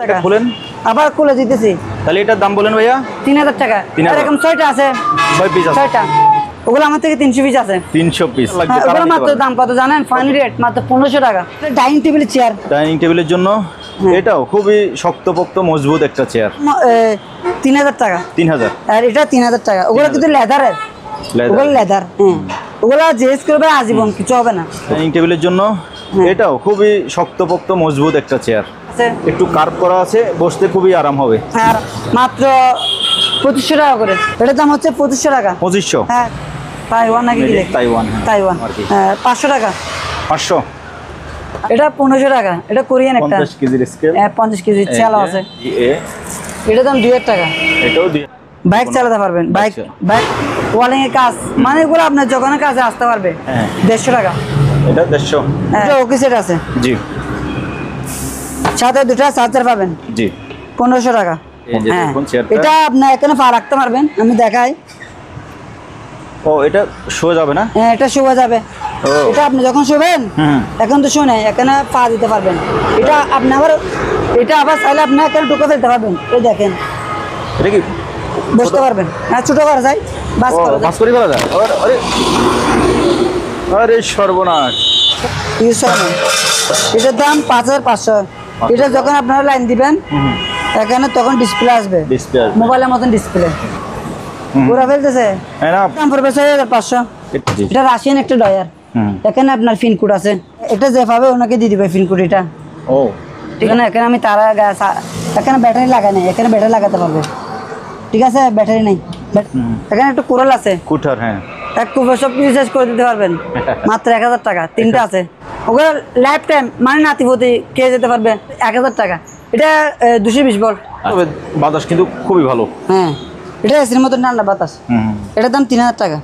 টাকা বলেন, আবার খুলে দিতেছি। তাহলে এটার দাম বলেন ভাইয়া। 3000 টাকা। এরকম 6টা আছে, 6 পিস আছে। 6টা, ওগুলো আমার থেকে 300 পিস আছে। 300 পিস লাগবে। ওগুলো মাত্র দাম কত জানেন? ফাইনাল রেট মাত্র 1500 টাকা। ডাইনিং টেবিল চেয়ার, ডাইনিং টেবিলের জন্য এটাও খুবই শক্তপোক্ত মজবুত একটা চেয়ার। 3000 টাকা। 3000। আর এটা 3000 টাকা। ওগুলো কিন্তু লেদারের, ওগুলো লেদার। ওগুলো জেস করবে আজীবন, কিছু হবে না। ডাইনিং টেবিলের জন্য এটাও খুবই শক্তপোক্ত মজবুত একটা চেয়ার, একটু কার্ভ করা আছে, বসতে খুবই আরাম হবে। আর মাত্র 2500 টাকা করে। এটার দাম হচ্ছে 2500 টাকা। 2500? হ্যাঁ, তাইওয়ান নাকি? Taiwan, Taiwan. 500 টাকা। 500? এটা 1500 টাকা। এটা কোরিয়ান একটা 50 কেজির স্কেল। 50 কেজি চালা আছে। এটার দাম 2000 টাকা। এটাও বাইক চালাতে পারবেন, বাইক ওয়ালিং এর কাজ, মানে এগুলো আপনার যখন কাজে আসতে পারবে। 150 টাকা। এটা 150? এটা ওকে সেট আছে। জি। সাথে দুটো চার্জার পাবেন। জি। 1500 টাকা। এটা আপনি এখানে পা রাখতে পারবেন, আমি দেখাই। ও, এটা শোয়া যাবে না? হ্যাঁ, এটা শোয়া যাবে। এটা আপনি যখন শোবেন, এখন তো শোনে, এখানে পা দিতে পারবেন। এটা আপনি আবার, এটা আবার চাইলে আপনি এখানে ঢুকে ফেলতে পারবেন। এই দেখেন, এটা কি বসতে পারবেন? হ্যাঁ, ছোট করা যায়, বাস করে ফেলা যায়। আরে আরে সর্বনাশ! এটার দাম 5500। এটা যখন আপনারা লাইন দিবেন এখানে, তখন ডিসপ্লে আসবে, মোবাইলের মতন ডিসপ্লে। পুরো ফেলতেছে, দাম পড়বে 6500। এটা রাশিয়ান একটা ডয়ার। এখানে আপনার পিনকোড আছে, এটা যে পাবে ওনাকে দিয়ে দিবে পিনকোড। এটা ও ঠিক আছে। এখানে আমি তারা এখানে ব্যাটারি লাগাই নাই, এখানে ব্যাটারি লাগাতে পারবে। ঠিক আছে, ব্যাটারি নেই। এখানে একটা কোরাল আছে, কুটার। হ্যাঁ, এক কুপার সব কিছু চেঞ্জ করে দিতে পারবেন মাত্র 1000 টাকা। 3টা আছে, ওগুলো লাইফ টাইম, মানে নাতিপতি কে যেতে পারবে। 1000 টাকা। এটা 220 ভোল্ট। বাতাস কিন্তু খুবই ভালো। হ্যাঁ, এটা এসির মতো ঠান্ডা বাতাস। এটার দাম 3000 টাকা।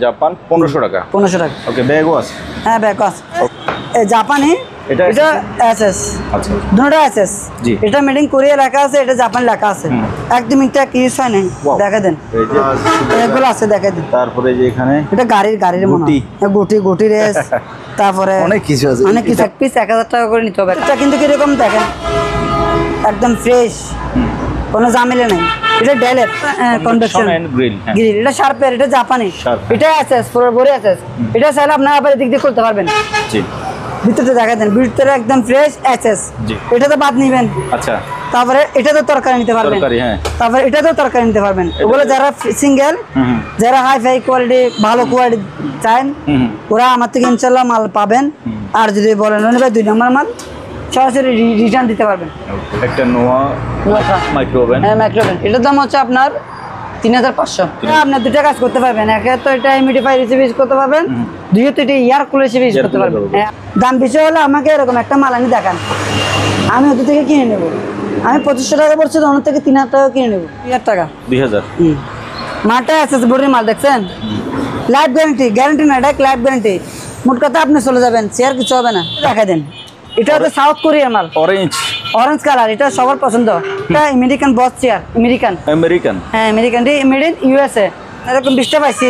জাপান 1500 টাকা। 1500 টাকা। ওকে, ব্যাগও আছে। হ্যাঁ, ব্যাগ আছে। জাপানি, এটা এসএস। আচ্ছা, দুটোটা এসএস। এটা মেড ইন কোরিয়া লেখা আছে, এটা জাপান লেখা আছে। একদম ইনটা কি ইউজ হয় নাই, দেখা দেন। এগুলো আছে, দেখা দেন। তারপরে যে এখানে এটা গাড়ির মনে গুটি রেস, তারপরে অনেক কিছু আছে। অনেক কিছু। এক পিস 1000 টাকা করে নিতে হবে। এটা কিন্তু কিরকম দেখেন, একদম ফ্রেশ, কোনো ঝামেলা নাই। এটা ডেলের কনভেকশন গ্রিল। এটা শার্পের, এটা জাপানি। এটা এসএস, পুরো বড় এসএস। এটা চাইলে আপনারা আবার এদিক দিয়ে করতে পারবেন। জি, ভিতরে দেখা দেন, ভিতরে একদম ফ্রেশ এসএস। এটাতে বাদ নিবেন। আচ্ছা, তারপরে এটাতে তরকারি নিতে পারবেন। তারপরে এটাতেও তরকারি নিতে পারবেন। ওগুলো যারা সিঙ্গেল, যারা হাই ফাই কোয়ালিটি, ভালো কোয়ালিটি চান, ওরা আমার থেকে ইনশাল্লাহ মাল পাবেন। আর যদি বলেন ভাই 2 নম্বর মাল, সরাসরি রিটার্ন দিতে পারবেন। একটা নোয়া মাইক্রো ওভেন। হ্যাঁ, মাইক্রো ওভেন। এটার দাম হচ্ছে আপনার 3500। আপনার 2টা কাজ করতে পারবেন। একে তো এটা হিউমিডিফাই হিসেবে ইউজ করতে পারবেন, দুইয়ে তো এটা এয়ার কুলার হিসেবে ইউজ করতে পারবেন। দাম বেশি হলে আমাকে এরকম একটা মাল আনি দেখান, আমি ওদের থেকে কিনে নেব। আমি 2500 টাকা পড়ছে, ওনার থেকে 3000 টাকা কিনে নেব। 2000 টাকা। 2000। মালটা এসএস বডির মাল দেখছেন, লাইফ গ্যারান্টি না, এটা লাইফ গ্যারান্টি। মোট কথা আপনি চলে যাবেন, চেয়ার কিছু হবে না। দেখা দেন, এটা হচ্ছে সাউথ কোরিয়ার মাল, অরেঞ্জ কালার। এটা সবার পছন্দ। এটা আমেরিকান বস চেয়ার, আমেরিকান। হ্যাঁ, আমেরিকান, মেড ইন ইউএসএ। এরকম 20টা পাইছি।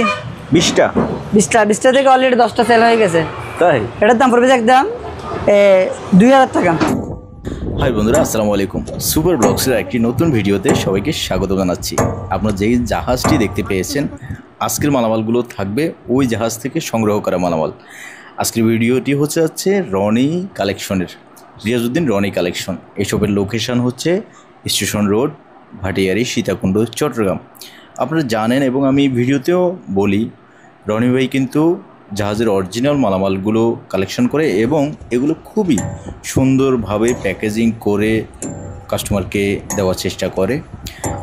20টা থেকে অলরেডি 10টা সেল হয়ে গেছে। তাই এটার দাম পড়বে একদম 2000 টাকা। হাই বন্ধুরা, আসসালামু আলাইকুম। সুপার ব্লগসের একটি নতুন ভিডিওতে সবাইকে স্বাগত জানাচ্ছি। আপনারা যেই জাহাজটি দেখতে পেয়েছেন, আজকের মালামালগুলো থাকবে ওই জাহাজ থেকে সংগ্রহ করা মালামাল। আজকের ভিডিওটি হচ্ছে রনি কালেকশনের, রিয়াজউদ্দিন রনি কালেকশন। এসবের লোকেশান হচ্ছে স্টেশন রোড, ভাটিয়ারি, সীতাকুণ্ড, চট্টগ্রাম। আপনারা জানেন এবং আমি ভিডিওতেও বলি, রনি ভাই কিন্তু জাহাজের অরিজিনাল মালামালগুলো কালেকশন করে এবং এগুলো খুবই সুন্দরভাবে প্যাকেজিং করে কাস্টমারকে দেওয়ার চেষ্টা করে।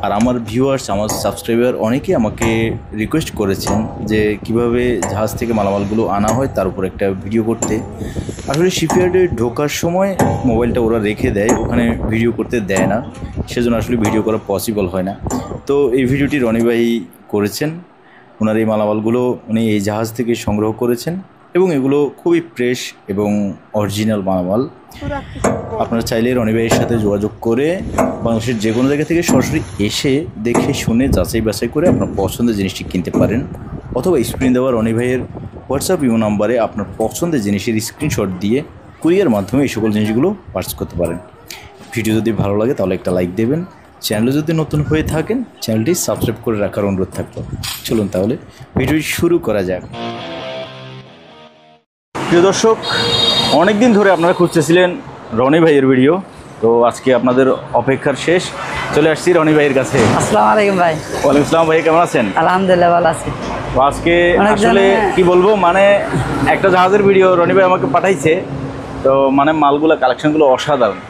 আর আমার ভিউয়ার্স, আমার সাবস্ক্রাইবার অনেকেই আমাকে রিকোয়েস্ট করেছেন যে কিভাবে জাহাজ থেকে মালামালগুলো আনা হয় তার উপর একটা ভিডিও করতে। আসলে শিপইয়ার্ডে ঢোকার সময় মোবাইলটা ওরা রেখে দেয়, ওখানে ভিডিও করতে দেয় না, সেজন্য আসলে ভিডিও করা পসিবল হয় না। তো এই ভিডিওটি রনি ভাই করেছেন। ওনার এই মালামালগুলো উনি এই জাহাজ থেকে সংগ্রহ করেছেন এবং এগুলো খুবই ফ্রেশ এবং অরিজিনাল মালামাল। আপনারা চাইলে রনি ভাইয়ের সাথে যোগাযোগ করে বাংলাদেশের যে কোনো জায়গা থেকে সরাসরি এসে দেখে শুনে যাচাই বাছাই করে আপনার পছন্দের জিনিসটি কিনতে পারেন, অথবা স্ক্রিন দেওয়া রনি ভাইয়ের হোয়াটসঅ্যাপ ইমো নাম্বারে আপনার পছন্দের জিনিসের স্ক্রিনশট দিয়ে কুরিয়ার মাধ্যমে এই সকল জিনিসগুলো পারচেজ করতে পারেন। ভিডিও যদি ভালো লাগে তাহলে একটা লাইক দেবেন, চ্যানেলে যদি নতুন হয়ে থাকেন চ্যানেলটি সাবস্ক্রাইব করে রাখার অনুরোধ থাকলো। চলুন তাহলে ভিডিওটি শুরু করা যাক। প্রিয় দর্শক, অনেক দিন ধরে আপনারা খুঁজতেছিলেন রনি ভাইয়ের ভিডিও, তো আজকে আপনাদের অপেক্ষার শেষ, চলে আসছি রনি ভাইয়ের কাছে। আসসালামু আলাইকুম ভাই। ওয়ালাইকুম আসসালাম ভাই, কেমন আছেন? আলহামদুলিল্লাহ ভালো আছি। তো আজকে আসলে কি বলবো, মানে একটা জাহাজের ভিডিও রনি ভাই আমাকে পাঠাইছে, তো মানে মালগুলো কালেকশনগুলো অসাধারণ।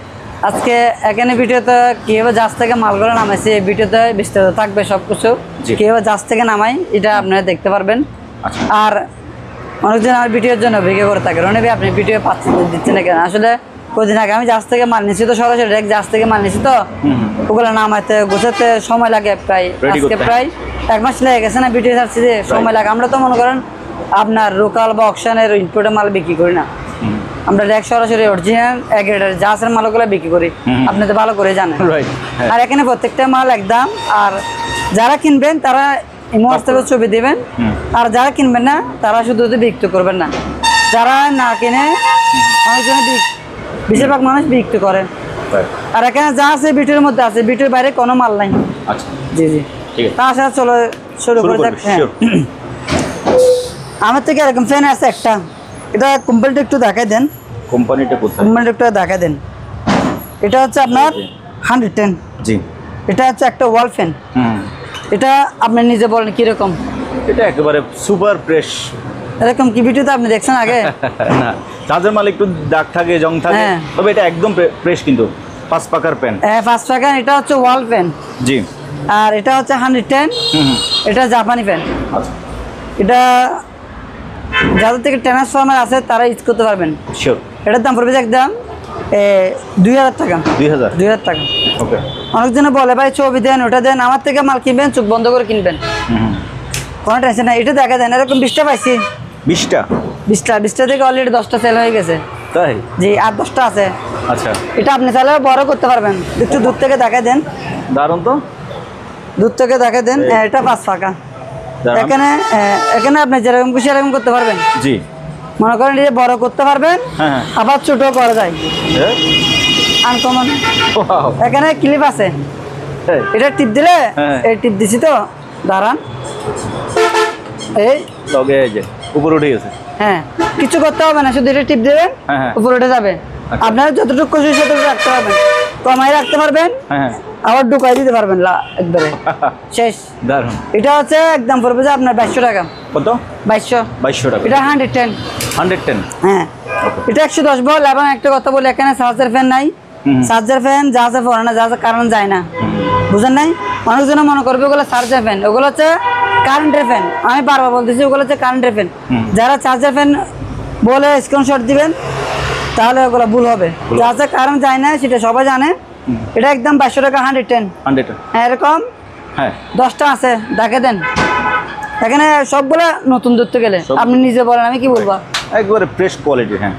আজকে এখানে ভিডিওতে কিভাবে জাহাজ থেকে মালগুলো নামাইছে এই ভিডিওতে বিস্তারিত থাকবে সবকিছু, কিভাবে জাহাজ থেকে নামাই এটা আপনারা দেখতে পারবেন। আর অনেকজন আমার ভিডিওর জন্য ভিডিও করে থাকে, রনি ভাই আপনি ভিডিও দিচ্ছেন না কেন? আসলে কদিন আগে আমি জাহাজ থেকে মাল নিয়েছি, তো সরাসরি ডাইরেক্ট জাহাজ থেকে মাল নিয়েছি, তো ওগুলো নামাইতে গোছাতে সময় লাগে প্রায়, আজকে প্রায় 1 মাস লেগে গেছে না ভিডিও ছাড়ছি যে সময় লাগে। আমরা তো মনে করেন আপনার লোকাল বা অকশনের ইনপুটের মাল বিক্রি করি না, আমরা ডাইরেক্ট সরাসরি অরিজিনাল এগ্রেডের জাহাজের মালগুলো বিক্রি করি, আপনি তো ভালো করে জানেন। আর এখানে প্রত্যেকটা মাল একদম, আর যারা কিনবেন তারা হোয়াটসঅ্যাপে ছবি দেবেন, আর যারা কিনবেন না তারা শুধু বিক্রি করবেন না। যারা না কিনে অনেকজন বেশিরভাগ মানুষ বিক্রি করে। আর এখানে যা আছে বিটির মধ্যে আছে, বিটির বাইরে কোনো মাল নাই। আচ্ছা জি জি, তাছাড়া চলো শুরু করে দেখ। আমার থেকে এরকম ফ্যান আছে একটা, এটা কোম্পানিটা একটু দেখাই দেন। কোম্পানিটা কোথায়? কোম্পানিটা একটু দেখাই দেন। এটা হচ্ছে আপনার 110। জি, এটা হচ্ছে একটা ওয়াল ফ্যান। এটা আপনি নিজে বলেন কিরকম? এটা একেবারে সুপার ফ্রেশ। এরকম কি ভিডিওতে আপনি দেখছেন আগে? না, জাহাজের মাল একটু দাগ থাকে, জং থাকে, তবে এটা একদম ফ্রেশ, কিন্তু 5 পাকার প্যান। হ্যাঁ 5 পাকা। এটা হচ্ছে ওয়াল ফ্যান। জি। আর এটা হচ্ছে 110। এটা জাপানি ফ্যান। আচ্ছা, এটা যাদের থেকে ট্রান্সফরমার আছে তারা ইউজ করতে পারবেন। শিওর। এটার দাম পড়বে একদম 2000 টাকা। 2000 টাকা। ওকে। অনেকজনে বলে ভাই ছবি দেন, ওটা দেন, আমার থেকে মাল কিনবেন চোখ বন্ধ করে কিনবেন, কোনো টেনশন নাই। এটা দেখা দেন, এরকম 20টা পাইছি। 20টা থেকে অলরেডি 10টা সেল হয়ে গেছে। তাই? জি, আর 10টা আছে। আচ্ছা, এটা আপনি চাইলে বড় করতে পারবেন। একটু দূর থেকে দেখা দেন। দারুণ তো, দূর থেকে দেখা দেন। এটা 5 পাকা। এখানে আপনি যেরকম খুশি এরকম করতে পারবেন। জি, মনে করেন যে বড় করতে পারবেন, আবার ছোট করা যায়, আনকমন। এখানে ক্লিপ আছে, এটা টিপ দিলে, এই টিপ দিছি তো, দাঁড়ান, এই লগে এই যে উপরে উঠে গেছে। হ্যাঁ, কিছু করতে হবে না, শুধু এটা টিপ দেবেন, উপরে উঠে যাবে। আপনারা যতটুকু খুশি ততটুকু রাখতে পারবেন, কমাই রাখতে পারবেন, আবার ঢুকাই দিতে পারবেন একবারে শেষ। দারুণ। এটা হচ্ছে একদম পড়বে যে আপনার 2200 টাকা। কত? 2200 টাকা। এটা 110। হ্যাঁ, এটা 110 বল। এবং একটা কথা বলি, এখানে চার্জার ফ্যান নাই। চার্জার ফ্যান জাহাজে পড়ে না, জাহাজের কারণ যায় না, বুঝেন নাই? মানুষজন মনে করবে ওগুলো চার্জার ফ্যান, ওগুলো হচ্ছে কারেন্টের ফ্যান। আমি বারবার বলতেছি ওগুলো হচ্ছে কারেন্টের ফ্যান। যারা চার্জার ফ্যান বলে স্ক্রিনশট দিবেন তাহলে ওগুলো ভুল হবে। জাহাজের কারণ যায় না সেটা সবাই জানে। এটা একদম 2200 টাকা। 110। হ্যাঁ, এরকম 10টা আছে, দেখে দেন। এখানে সবগুলো নতুন ধরতে গেলে আপনি নিজে বলেন, আমি কি বলবো, একবারে ফ্রেশ কোয়ালিটি। হ্যাঁ,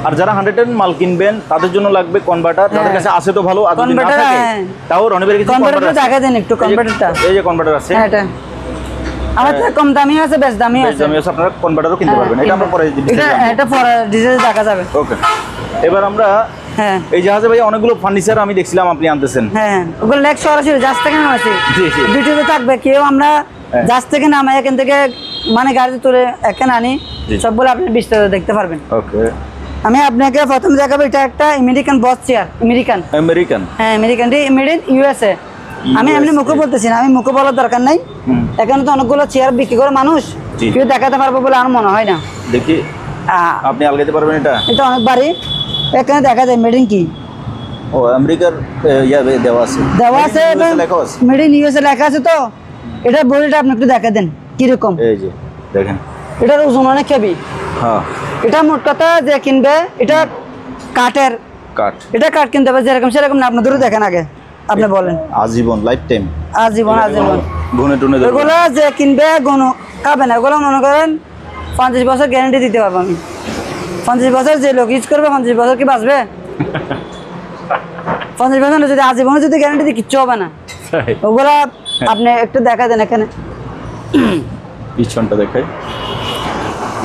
আর যারা 110 মাল কিনবেন তাদের জন্য লাগবে কনভার্টার। যাদের কাছে আছে তো ভালো, আর যদি না থাকে তাও রনিবের কিছু কনভার্টার দেখা দেন একটু। কনভার্টারটা এই যে কনভার্টার আছে, হ্যাঁ, এটা আমার থেকে কম দামি আছে, বেশ দামি আছে। আপনারা কনভার্টারও কিনতে পারবেন। এটা আমরা পরে এটা পরে ডিটেইলস দেখা যাবে। ওকে। এবার আমরা এই জাহাজে ভাই অনেকগুলো ফার্নিচার আমি দেখছিলাম আপনি আনতেছেন। হ্যাঁ, ওগুলো লেগ সরাসরি জাহাজ থেকে নামাইছি। ভিডিওতে থাকবে, কেউ আমরা জাহাজ থেকে নামাই এখান থেকে মানে গাড়িতে তুলে এখানে আনি, সবগুলো আপনি বিস্তারিত দেখতে পারবেন। ওকে। আমি আপনাকে প্রথমে দেখাবো, এটা একটা আমেরিকান বস চেয়ার। আমেরিকান। হ্যাঁ, আমেরিকান, মেড ইন ইউএসএ। আমি এমনি মুখে বলতেছি না, আমি মুখে বলার দরকার নাই। এখানে তো অনেকগুলো চেয়ার বিক্রি করে মানুষ, কেউ দেখাতে পারবো বলে আমার মনে হয় না। দেখি, আপনি আলগাইতে পারবেন? এটা অনেক বাড়ি। এখানে দেখা যায় মেড ইন কি, ও আমেরিকার দেওয়া আছে, মেড ইন ইউএসএ লেখা আছে। তো এটা বডিটা আপনি একটু দেখা দেন কিরকম। এই যে দেখেন, এটার ওজন অনেক হেভি। হ্যাঁ, এটা মোট কথা যে কিনবে, এটা কাঠের কাঠ। এটা কাঠ কিনতে হবে যেরকম সেরকম না, আপনি ধরে দেখেন আগে, আপনি বলেন। আজীবন, লাইফ টাইম, আজীবন। গুনে টুনে এগুলো যে কিনবে গুণ খাবে না, এগুলো মনে করেন 50 বছর গ্যারান্টি দিতে পারবো আমি। 50 বছর যে লোক ইউজ করবে, 50 বছর কি বাঁচবে? 50 বছর যদি আজীবনে যদি গ্যারান্টি দিই কিচ্ছু হবে না। ওগুলা আপনি একটু দেখা দেন। এখানে পিছনটা দেখাই,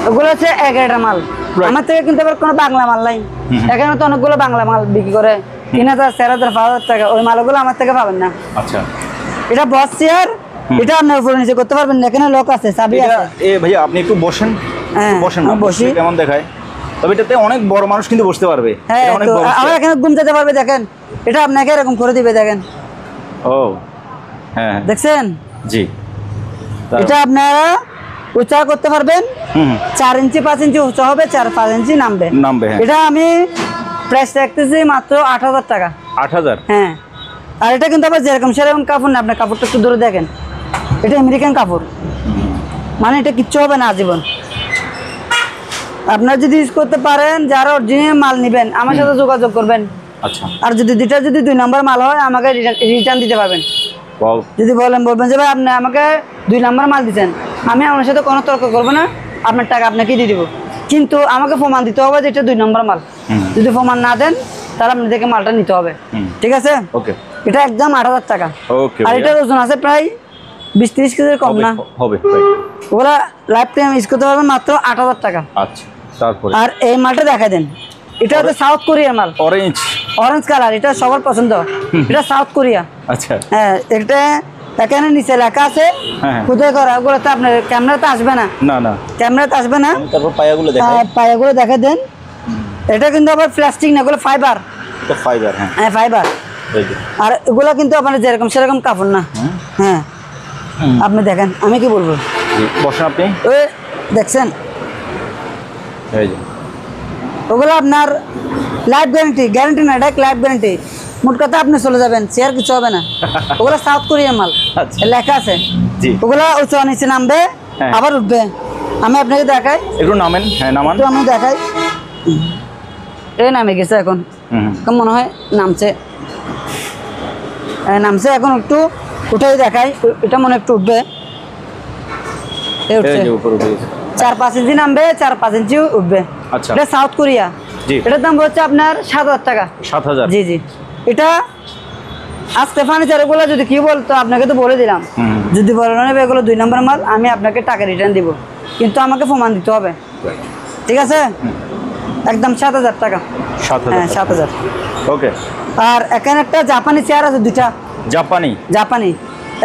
ওগুলো হচ্ছে 11টা মাল। আমার থেকে কিন্তু আবার কোনো বাংলা মাল নাই। এখানে তো অনেকগুলো বাংলা মাল বিক্রি করে, 3000 4000 5000 টাকা ওই মালগুলো আমার থেকে পাবেন না। আচ্ছা, এটা বস চেয়ার, এটা আপনার উপরে নিচে করতে পারবেন না, এখানে লক আছে, চাবি এটা আছে। ভাইয়া আপনি একটু বসেন, হ্যাঁ, বসেন না, আমি বসি। কেমন দেখায়? তবে এটাতে অনেক বড় মানুষ কিন্তু বসতে পারবে। হ্যাঁ, এটা অনেক তো বড় আবার চেয়ার। এখানে ঘুম যেতে পারবে, দেখেন এটা আপনাকে এরকম করে দিবে, দেখেন ও হ্যাঁ, দেখছেন? জি। এটা আপনারা উঁচা করতে পারবেন, 4 ইঞ্চি 5 ইঞ্চি উঁচা হবে, 4-5 ইঞ্চি নামবে। হ্যাঁ। এটা আমি প্রাইস রাখতেছি মাত্র 8000 টাকা। 8000? হ্যাঁ, আর এটা কিন্তু আবার যেরকম সেরকম কাপড় না, আপনার কাপড়টা একটু দূরে দেখেন, এটা আমেরিকান কাপড়, মানে এটা কিচ্ছু হবে না আজীবন। আপনার যদি ইউজ করতে পারেন, যারা অরিজিনাল মাল নেবেন আমার সাথে যোগাযোগ করবেন। আচ্ছা, আর যদি যদি 2 নম্বর মাল হয় আমাকে রিটার্ন দিতে পারবেন। ওয়াও, যদি বলবেন যে ভাই আপনি আমাকে 2 নম্বর মাল দিচ্ছেন, আমি আপনার সাথে কোনো তর্ক করবো না, আপনার টাকা আপনাকে দিয়ে দিব, কিন্তু আমাকে প্রমাণ দিতে হবে যে এটা 2 নম্বর মাল। যদি প্রমাণ না দেন তাহলে আপনার থেকে মালটা নিতে হবে, ঠিক আছে? ওকে, এটা একদম 8000 টাকা। ওকে, আর এটার ওজন আছে প্রায় 20-30 কেজির কম না। হবে। ওরা লাইফ টাইম ইউজ করতে পারবেন মাত্র 8000 টাকা। আচ্ছা, তারপরে আর এই মালটা দেখা দেন, এটা হচ্ছে সাউথ কোরিয়ার মাল, অরেঞ্জ কালার, এটা সবার পছন্দ, এটা সাউথ কোরিয়া। আচ্ছা, হ্যাঁ, এটা এখানে নিচে লেখা আছে হ্যাঁ, কোথায় করা, ওগুলো তো আপনার ক্যামেরাতে আসবে না, না ক্যামেরাতে আসবে না। তারপর পায়াগুলো দেখাই। পায়াগুলো দেখা দেন, এটা কিন্তু আবার প্লাস্টিক না, এগুলো ফাইবার। এটা ফাইবার? হ্যাঁ, হ্যাঁ, ফাইবার। এই যে আর এগুলো কিন্তু আপনার যেরকম সেরকম কাপড় না। হ্যাঁ, আপনি দেখেন, আমি কি বলবো, জি, বসেন আপনি। ওই দেখছেন, এই যে ওগুলো আপনার লাইফ গ্যারান্টি না, এটা লাইফ গ্যারান্টি। মোট কথা আপনি চলে যাবেন, চেয়ার কিছু হবে না। ওগুলো সাউথ কোরিয়ার মাল, আচ্ছা। লেখা আছে। জি, ওগুলো উঁচু নিচে নামবে, হ্যাঁ। আবার উঠবে। আমি আপনাকে দেখাই, একটু নামেন। হ্যাঁ, নামান। একটু আমি দেখাই। এই নামে গেছে এখন, এখন মনে হয় নামছে, নামছে এখন, একটু উঠেই দেখাই, এটা মনে একটু উঠবে, এই উঠছে। এই যে উপরে উঠে গেছে। 4-5 ইঞ্চি নামবে, 4-5 ইঞ্চি উঠবে। আচ্ছা, এটা সাউথ কোরিয়া। জি। এটার দাম হচ্ছে আপনার 7000 টাকা। 7000? জি জি। এটা আজকে ফার্নিচার এগুলো যদি কি বলতো আপনাকে তো বলে দিলাম, যদি বলেন এগুলো 2 নম্বর মাল, আমি আপনাকে টাকা রিটার্ন দিব, কিন্তু আমাকে প্রমাণ দিতে হবে, ঠিক আছে? একদম 7000 টাকা। 7000? হ্যাঁ, 7000। ওকে। আর এখানে একটা জাপানি চেয়ার আছে, 2টা জাপানি,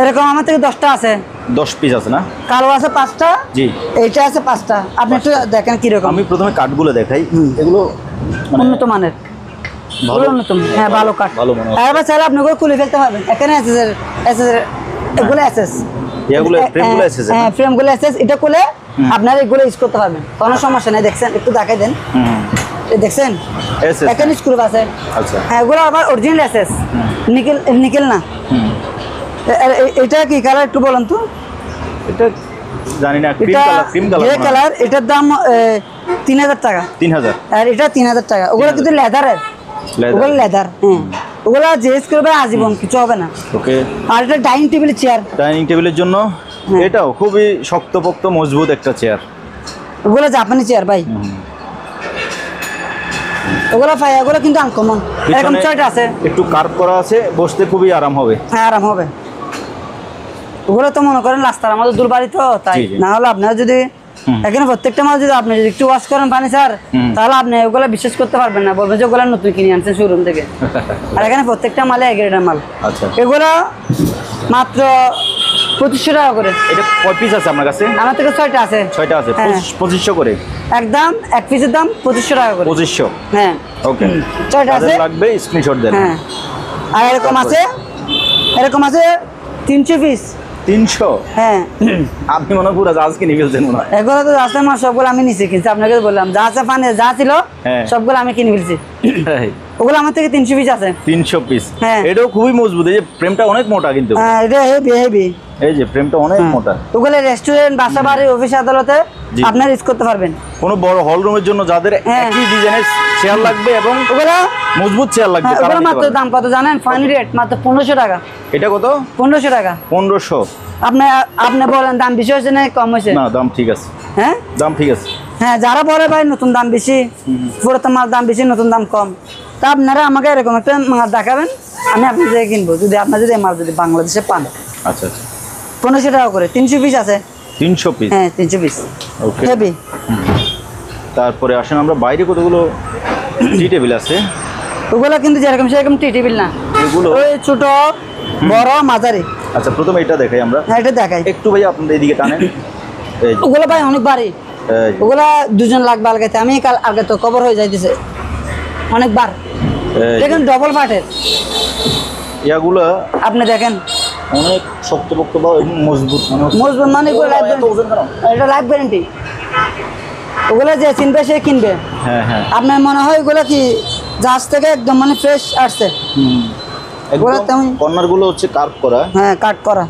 এরকম আমার থেকে 10টা আছে। 10 পিস আছে না? কালো আছে 5টা, জি, এইটা আছে 5টা। আপনি একটু দেখেন কিরকম। আমি প্রথমে কাঠগুলো দেখাই। এগুলো উন্নত মানের, ভালো, উন্নত, হ্যাঁ, ভালো কাঠ। ভালো মনে হয়। এবার চাইলে আপনি ওগুলো খুলে ফেলতে পারবেন। এখানে এগুলো এসএস, এগুলো ফ্রেমগুলো এসেছে? হ্যাঁ, ফ্রেমগুলো এসএস, এটা খুলে আপনারা এগুলো ইউজ করতে পারবেন, কোনো সমস্যা নেই। দেখছেন, একটু দেখাই দেন, দেখছেন এখানে স্ক্রু আছে। আচ্ছা, হ্যাঁ, এগুলো আবার অরিজিনাল এসএস, নিকেল না। এটা কি কালার একটু বলুন তো? এটা জানি না, এটা ক্রিম গ্রে কালার। কালার, এটার দাম 3000 টাকা। 3000? আর এটা 3000 টাকা। ওগুলো কিন্তু লেদারের, ওগুলো লেদার। হ্যাঁ, ওগুলো জেস করবে আজীবন, কিছু হবে না। ওকে। আর এটা ডাইনিং টেবিলের চেয়ার, ডাইনিং টেবিলের জন্য এটাও খুবই শক্তপোক্ত মজবুত একটা চেয়ার। ওগুলো জাপানি চেয়ার ভাই, ওগুলো পাই, ওগুলো কিন্তু আনকমন। এরকম চেয়ার আছে, একটু কার্ভ করা আছে, বসতে খুবই আরাম হবে। হ্যাঁ, আরাম হবে। ওগুলো তো মনে করেন রাস্তার আমাদের দূর বাড়ি তো, তাই না হলে আপনারা যদি এখানে প্রত্যেকটা মাল যদি আপনি যদি একটু ওয়াশ করেন পানি স্যার, তাহলে আপনি ওগুলো বিশ্বাস করতে পারবেন না, বলবেন যে ওগুলো নতুন কিনে আনছেন শোরুম থেকে। আর এখানে প্রত্যেকটা মালে এক গ্রেডের মাল। আচ্ছা, এগুলো মাত্র 2500 টাকা করে। এটা কয় পিস আছে আপনার কাছে? আমার থেকে 6টা আছে। 6টা আছে, হ্যাঁ। 2500 করে একদম এক পিসের দাম 2500 টাকা করে। 2500? হ্যাঁ, ওকে। 6টা আছে, লাগবে স্ক্রিনশট দেন। হ্যাঁ। আর এরকম আছে 300 পিস। 300? হ্যাঁ, আপনি মনে হয় পুরো জাহাজ কিনে ফেলছেন মনে হয়। এগুলো তো আছে আমার, সবগুলো আমি নিচে কিনছি, আপনাকে বললাম যা আছে পানি যা ছিল সবগুলো আমি কিনে ফেলছি। ওগুলো আমার থেকে 300 পিস আছে। 300 পিস? হ্যাঁ। এটাও খুবই মজবুত, এই যে ফ্রেমটা অনেক মোটা কিন্তু। হ্যাঁ, এটা হেভি। এই যে ফ্রেমটা অনেক মোটা। ওগুলো রেস্টুরেন্ট, বাসা বাড়ি, অফিস আদালতে আপনার ইউজ করতে পারবেন। কোনো বড় হল রুমের জন্য যাদের একই ডিজাইনের চেয়ার লাগবে এবং ওগুলো মজবুত চেয়ার লাগবে, তারা ওগুলো নিতে মাত্র পারবে। দাম কত জানেন? ফাইন রেট মাত্র 1500 টাকা। এটা কত? 1500 টাকা। 1500? আপনি বলেন দাম বেশি হয়েছে না কম হয়েছে? না, দাম ঠিক আছে। হ্যাঁ, দাম ঠিক আছে। হ্যাঁ, যারা বলে ভাই নতুন দাম বেশি, পুরাতন মাল দাম বেশি, নতুন দাম কম, তা আপনারা আমাকে এরকম একটা মাল দেখাবেন, আমি আপনার থেকে কিনবো, যদি আপনার যদি মাল যদি বাংলাদেশে পান। আচ্ছা আচ্ছা, 1500 টাকা করে। 300 পিস আছে। 300 পিস? হ্যাঁ, 300 পিস। ওকে। হেভি। তারপরে আসেন আমরা বাইরে কতগুলো টি টেবিল আছে ওগুলো কিন্তু যেরকম সেরকম টি টেবিল না, এগুলো ওই ছোট বড় মাঝারি। আচ্ছা, প্রথমে এটা দেখাই আমরা, হ্যাঁ এটা দেখাই। একটু ভাই আপনাদের এদিকে টানেন। এই যে, ওগুলো ভাই অনেক ভারী, এই যে, ওগুলা দুজন লাগবে আলগাতে, আমি কাল আলগে তো কভার হয়ে যাইতেছে অনেকবার। এই যে, দেখেন ডবল পার্টের, ইয়াগুলো আপনি দেখেন অনেক শক্তপোক্ত বা এবং মজবুত মনে হচ্ছে। মজবুত, মানে ওগুলো এত ওজন কেন? এটা লাইফ গ্যারেন্টি। ওগুলো যে চিনবে সে কিনবে। হ্যাঁ হ্যাঁ, আপনার মনে হয় ওগুলো কি জাহাজ থেকে একদম মানে ফ্রেশ আসছে। ওগুলো একদম তেমন- কর্নারগুলো হচ্ছে কার্ভ করা। হ্যাঁ কাট করা।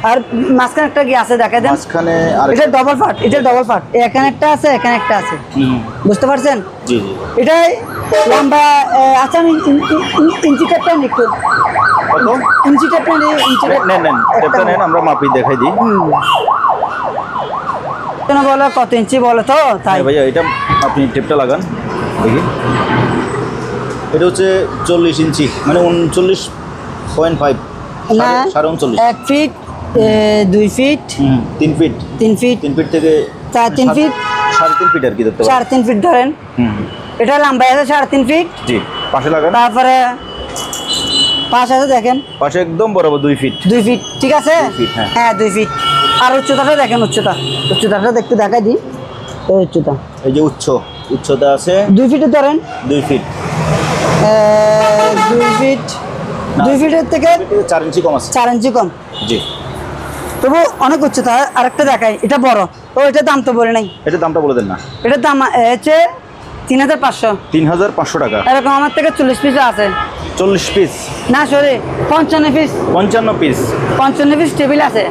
আর মাঝখানে একটা কি আছে দেখা দেন, মাঝখানে আর এটা ডবল পার্ট, এটা ডবল পার্ট, এখানে একটা আছে এখানে একটা আছে, বুঝতে পারছেন? জি জি। এটাই লম্বা। আচ্ছা আমি ইঞ্চি টেপটা নিই একটু, কত? ইঞ্চি টেপটা নিই, ইঞ্চি টেপ নেন নেন, টেপটা নেন, আমরা মাপি দেখাই দিই। কেন বলো কত ইঞ্চি বলো তো, তাই হ্যাঁ ভাইয়া, এটা আপনি টেপটা লাগান দেখি। এটা হচ্ছে 40 ইঞ্চি, মানে 39.5, না 39.5। 1 feet, 2 feet, 3 feet, 3 feet, 3 feet থেকে 3 ফিট, 3.5 ফিট আর কি ধরতে পারেন। 3.5 ফিট ধরেন। এটা লম্বা আছে 3.5 ফিট। জি, পাশে লাগান। তারপরে পাশ আছে দেখেন পাশে একদম বরাবর 2 ফিট। 2 ফিট, ঠিক আছে? 2 ফিট, হ্যাঁ। হ্যাঁ 2 ফিট। আর উচ্চতাটা দেখেন, উচ্চতাটা একটু দেখাই দিই। এই উচ্চতা, এই যে উচ্চতা আছে 2 ফিটের ধরেন, 2 ফিট। 2 ফিট, না, 2 ফিটের থেকে 4 ইঞ্চি কম আছে। 4 ইঞ্চি কম, জি। তবু অনেক উচ্চতা। আরেকটা দেখাই, এটা বড়। ও এটার দাম তো বলে নাই, এটার দামটা বলে দেন না। এটার দাম হচ্ছে 3500। 3500 টাকা। এরকম আমার থেকে 40 পিস আছে। 40 পিস, না sorry, 55 piece, 55 piece. 55 piece table আছে।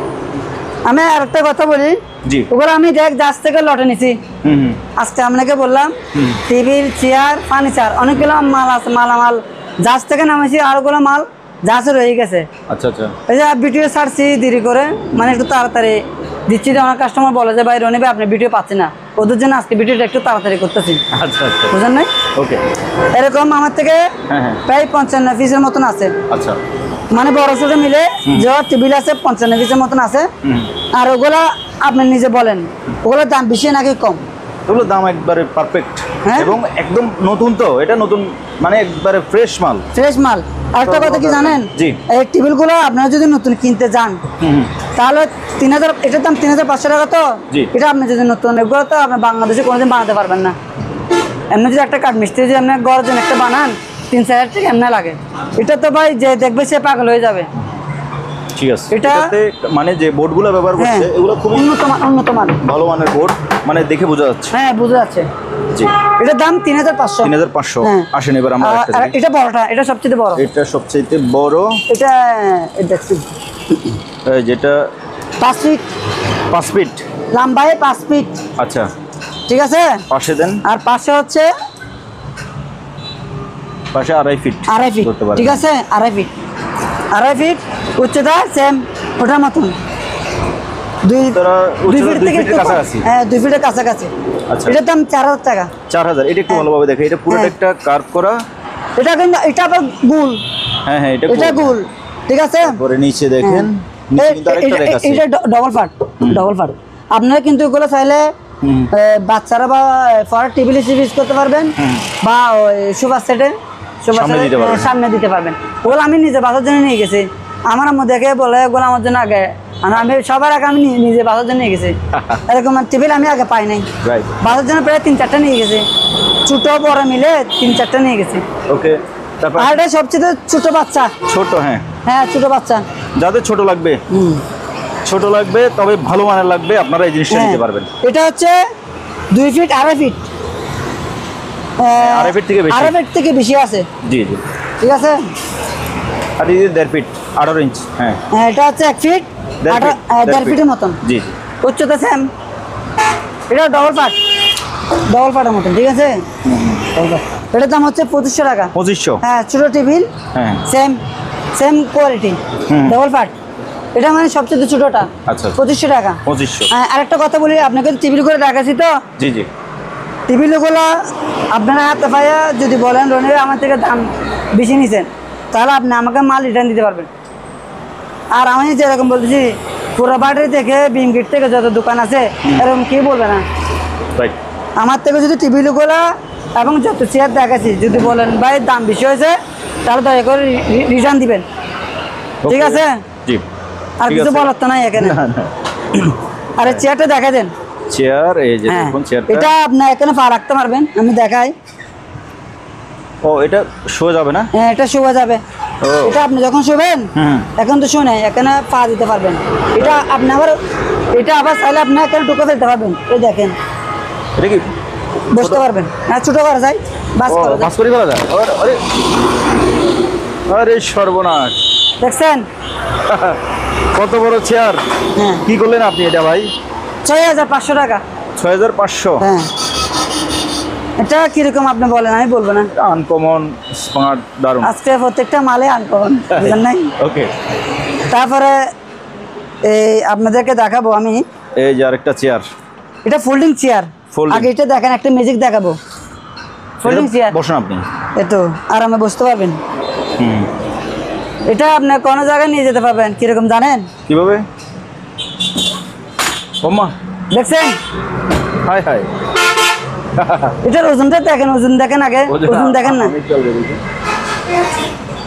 আমি আরেকটা কথা বলি, জি। ওগুলো আমি দেখ জাহাজ থেকে লটে নিছি। আজকে আপনাকে বললাম টেবিল, চেয়ার, ফার্নিচার অনেকগুলো মাল আছে, মালামাল জাহাজ থেকে নামাইছি, আর ওগুলো মাল জাহাজে রয়ে গেছে। আচ্ছা আচ্ছা। এই যে ভিডিও ছাড়ছি দেরি করে, মানে একটু তাড়াতাড়ি দিচ্ছি। আমার কাস্টমার বলে যে ভাই রনি ভাই আপনি ভিডিও পাচ্ছি না, ওদের জন্য আজকে ভিডিওটা একটু তাড়াতাড়ি করতেছি, আচ্ছা আচ্ছা, বুঝলেন নাই? ওকে। এরকম আমার থেকে হ্যাঁ হ্যাঁ, প্রায় 55 পিসের মতন আছে, আচ্ছা। মানে বড় ছোট মিলে যে টেবিল আছে 55 পিসের মতন আছে। আর ওগুলা আপনি নিজে বলেন ওগুলোর দাম বেশি নাকি কম? ওগুলোর দাম একবারে পারফেক্ট, হ্যাঁ? এবং একদম নতুন, তো এটা নতুন, মানে একবারে ফ্রেশ মাল। ফ্রেশ মাল। আরেকটা কথা কি জানেন, জি। এই টেবিলগুলো আপনারা যদি নতুন কিনতে যান তাহলে 3000, এটার দাম 3500 টাকা। তো জি। এটা আপনি যদি নতুন, এগুলো তো আপনি বাংলাদেশে কোনোদিন বানাতে পারবেন না। এমনি যদি একটা কাঠ মিস্ত্রি যদি আপনি ঘরের জন্য একটা বানান 3-4 টাকা এমনি লাগে। এটা তো ভাই যে দেখবে সে পাগল হয়ে যাবে। ঠিক আছে, এটা- এটাতে মানে যে বোর্ডগুলো ব্যবহার হ্যাঁ, করছে এগুলো খুবই উন্নত মান। ভালো মানের বোর্ড, মানে দেখে বোঝা যাচ্ছে। হ্যাঁ বোঝা যাচ্ছে। জি। এটার দাম 3500। 3500। হ্যাঁ। আসেন এবার আমরা আর একটা দেখি। এটা বড়টা, এটা সবচেয়ে বড়। এটা সবচেয়ে বড়, এটা দেখছি যেটা 5 ফিট 5 ফিট। লম্বায়, 5 ফিট, আচ্ছা, ঠিক আছে? পাশে দেন। আর পাশে হচ্ছে পাশে 2.5 ফিট। 2.5 ফিট, ধরতে পারেন। ঠিক আছে? 2.5 ফিট, 2.5 ফিট উচ্চতা সেম ওটার মতন। তারা 2 উচ্চতা ফিট 2 থেকে ফিটের একটু কম। কাছাকাছি। হ্যাঁ 2 ফিটের কাছাকাছি। আচ্ছা। এটার দাম 4000 টাকা। 4000। এটা একটু হ্যাঁ। ভালোভাবে দেখে, এটা পুরোটা হ্যাঁ। একটা কার্ভ করা। এটা কিন্তু এটা আবার গুল। হ্যাঁ হ্যাঁ, এটা গুল, ঠিক আছে? পরে নিচে দেখেন, নিচে কিন্তু আরেকটা রেখা আছে। এটা ডবল পার্ট, ডবল পার্ট। আপনারা কিন্তু এগুলো চাইলে বাচ্চারা বা ফর টেবিল হিসেবে ইউজ করতে পারবেন, বা ওই সোফা সেটে সামনে দিতে পারবেন। সামনে দিতে পারবেন। ওগুলো আমি নিজে বাসার জন্য নিয়ে গেছি। আমার আম্মু দেখে বলে ওগুলো আমার জন্য আগে, আর আমি সবার আগে আমি নিজে বাসার জন্য নিয়ে গেছি। এরকম টেবিল আমি আগে পাই নাই, রাইট, বাসার জন্য প্রায় 3-4টা নিয়ে গেছি, ছোট বড় মিলে 3-4টা নিয়ে গেছি। ওকে। তারপর আর এটা সবচেয়ে ছোট বাচ্চা। ছোট, হ্যাঁ, হ্যাঁ ছোট বাচ্চা। যাদের ছোট লাগবে, ছোট লাগবে তবে ভালো মানের লাগবে, আপনারা এই জিনিসটা হ্যাঁ, নিতে পারবেন। এটা হচ্ছে 2 ফিট 2.5 ফিট, 2.5 ফিট থেকে বেশি। 2.5 ফিট থেকে বেশি আছে, জি জি। ঠিক আছে? আর এই যে 1.5 ফিট, 18 ইঞ্চ। হ্যাঁ, হ্যাঁ, এটা হচ্ছে 1 ফিট, 1.5 ফিটের মতন জি জি। উচ্চতা সেম। এটা ডবল পার্টের মতন, ঠিক আছে? Double part. এটার দাম হচ্ছে 2500 টাকা। 2500। হ্যাঁ ছোট টেবিল, হ্যাঁ, সেম কোয়ালিটি, ডবল পার্ট। এটা মানে সবচেয়ে ছোটটা। আচ্ছা। 2500 টাকা। 2500। হ্যাঁ, আরেকটা কথা বলি, আপনাকে টেবিল করে দেখাচ্ছি তো। জি জি। টেবিলগুলো আপনারা হাতে পাইয়া যদি বলেন রনি ভাই আমার থেকে দাম বেশি নিছেন, তাহলে আপনি আমাকে মাল রিটার্ন দিতে পারবেন। আর আমি যেরকম বলতেছি পুরাবাড়ি থেকে বিমগেট থেকে যত দোকান আছে এরকম কি বলবে না। রাইট। আমার থেকে যদি টেবিলগুলো এবং যত চেয়ার দেখাচ্ছি যদি বলেন ভাই দাম বেশি হয়েছে তাহলে দয়া করে রিটার্ন দিবেন, ঠিক আছে? জি, আর ঠিক কিছু আছে। বলার তো নাই এখানে। না, না। আরে চেয়ারটা দেখা দেন। চেয়ার, এই যে হ্যাঁ, দেখুন চেয়ারটা। এটা আপনি এখানে পা রাখতে পারবেন, আমি দেখাই। ও, এটা শো যাবে না? হ্যাঁ, এটা শোয়া যাবে। ও। এটা আপনি যখন শোবেন হুম। এখন তো শুনে এখানে পা দিতে পারবেন। এটা আপনি আবার এটা আবার চাইলে আপনি এখানে ঢুকে ফেলতে পারবেন। এই দেখেন, এটা কি বসতে পারবেন। হ্যাঁ, ছোট করা যায়, বাস ও, করা যায়। বাস করে ফেলা যায়? আরে আরে সর্বনাশ! দেখছেন? কত বড় চেয়ার! হ্যাঁ, কি করলেন আপনি এটা ভাই? 6500 টাকা। 6500? হ্যাঁ, এটা কিরকম আপনি বলেন, আমি বলবো না। আনকমন, স্মার্ট, দারুণ। আজকে প্রত্যেকটা মালে আনকমন, বুঝলেন নাই? ওকে, তারপরে এই আপনাদেরকে দেখাবো আমি, এই যে আরেকটা চেয়ার। এটা ফোল্ডিং চেয়ার। Folding। আগে এটা দেখেন, একটা ম্যাজিক দেখাবো। ফোল্ডিং চেয়ার, বসুন আপনি। এতো আরামে বসতে পারবেন। হুম। এটা আপনি কোনো জায়গায় নিয়ে যেতে পারবেন, কিরকম জানেন? কিভাবে? ওমা, দেখছেন? High high! এটার ওজনটা দেখেন, ওজন দেখেন আগে, ওজন দেখেন না। আমি চলবে দেখি।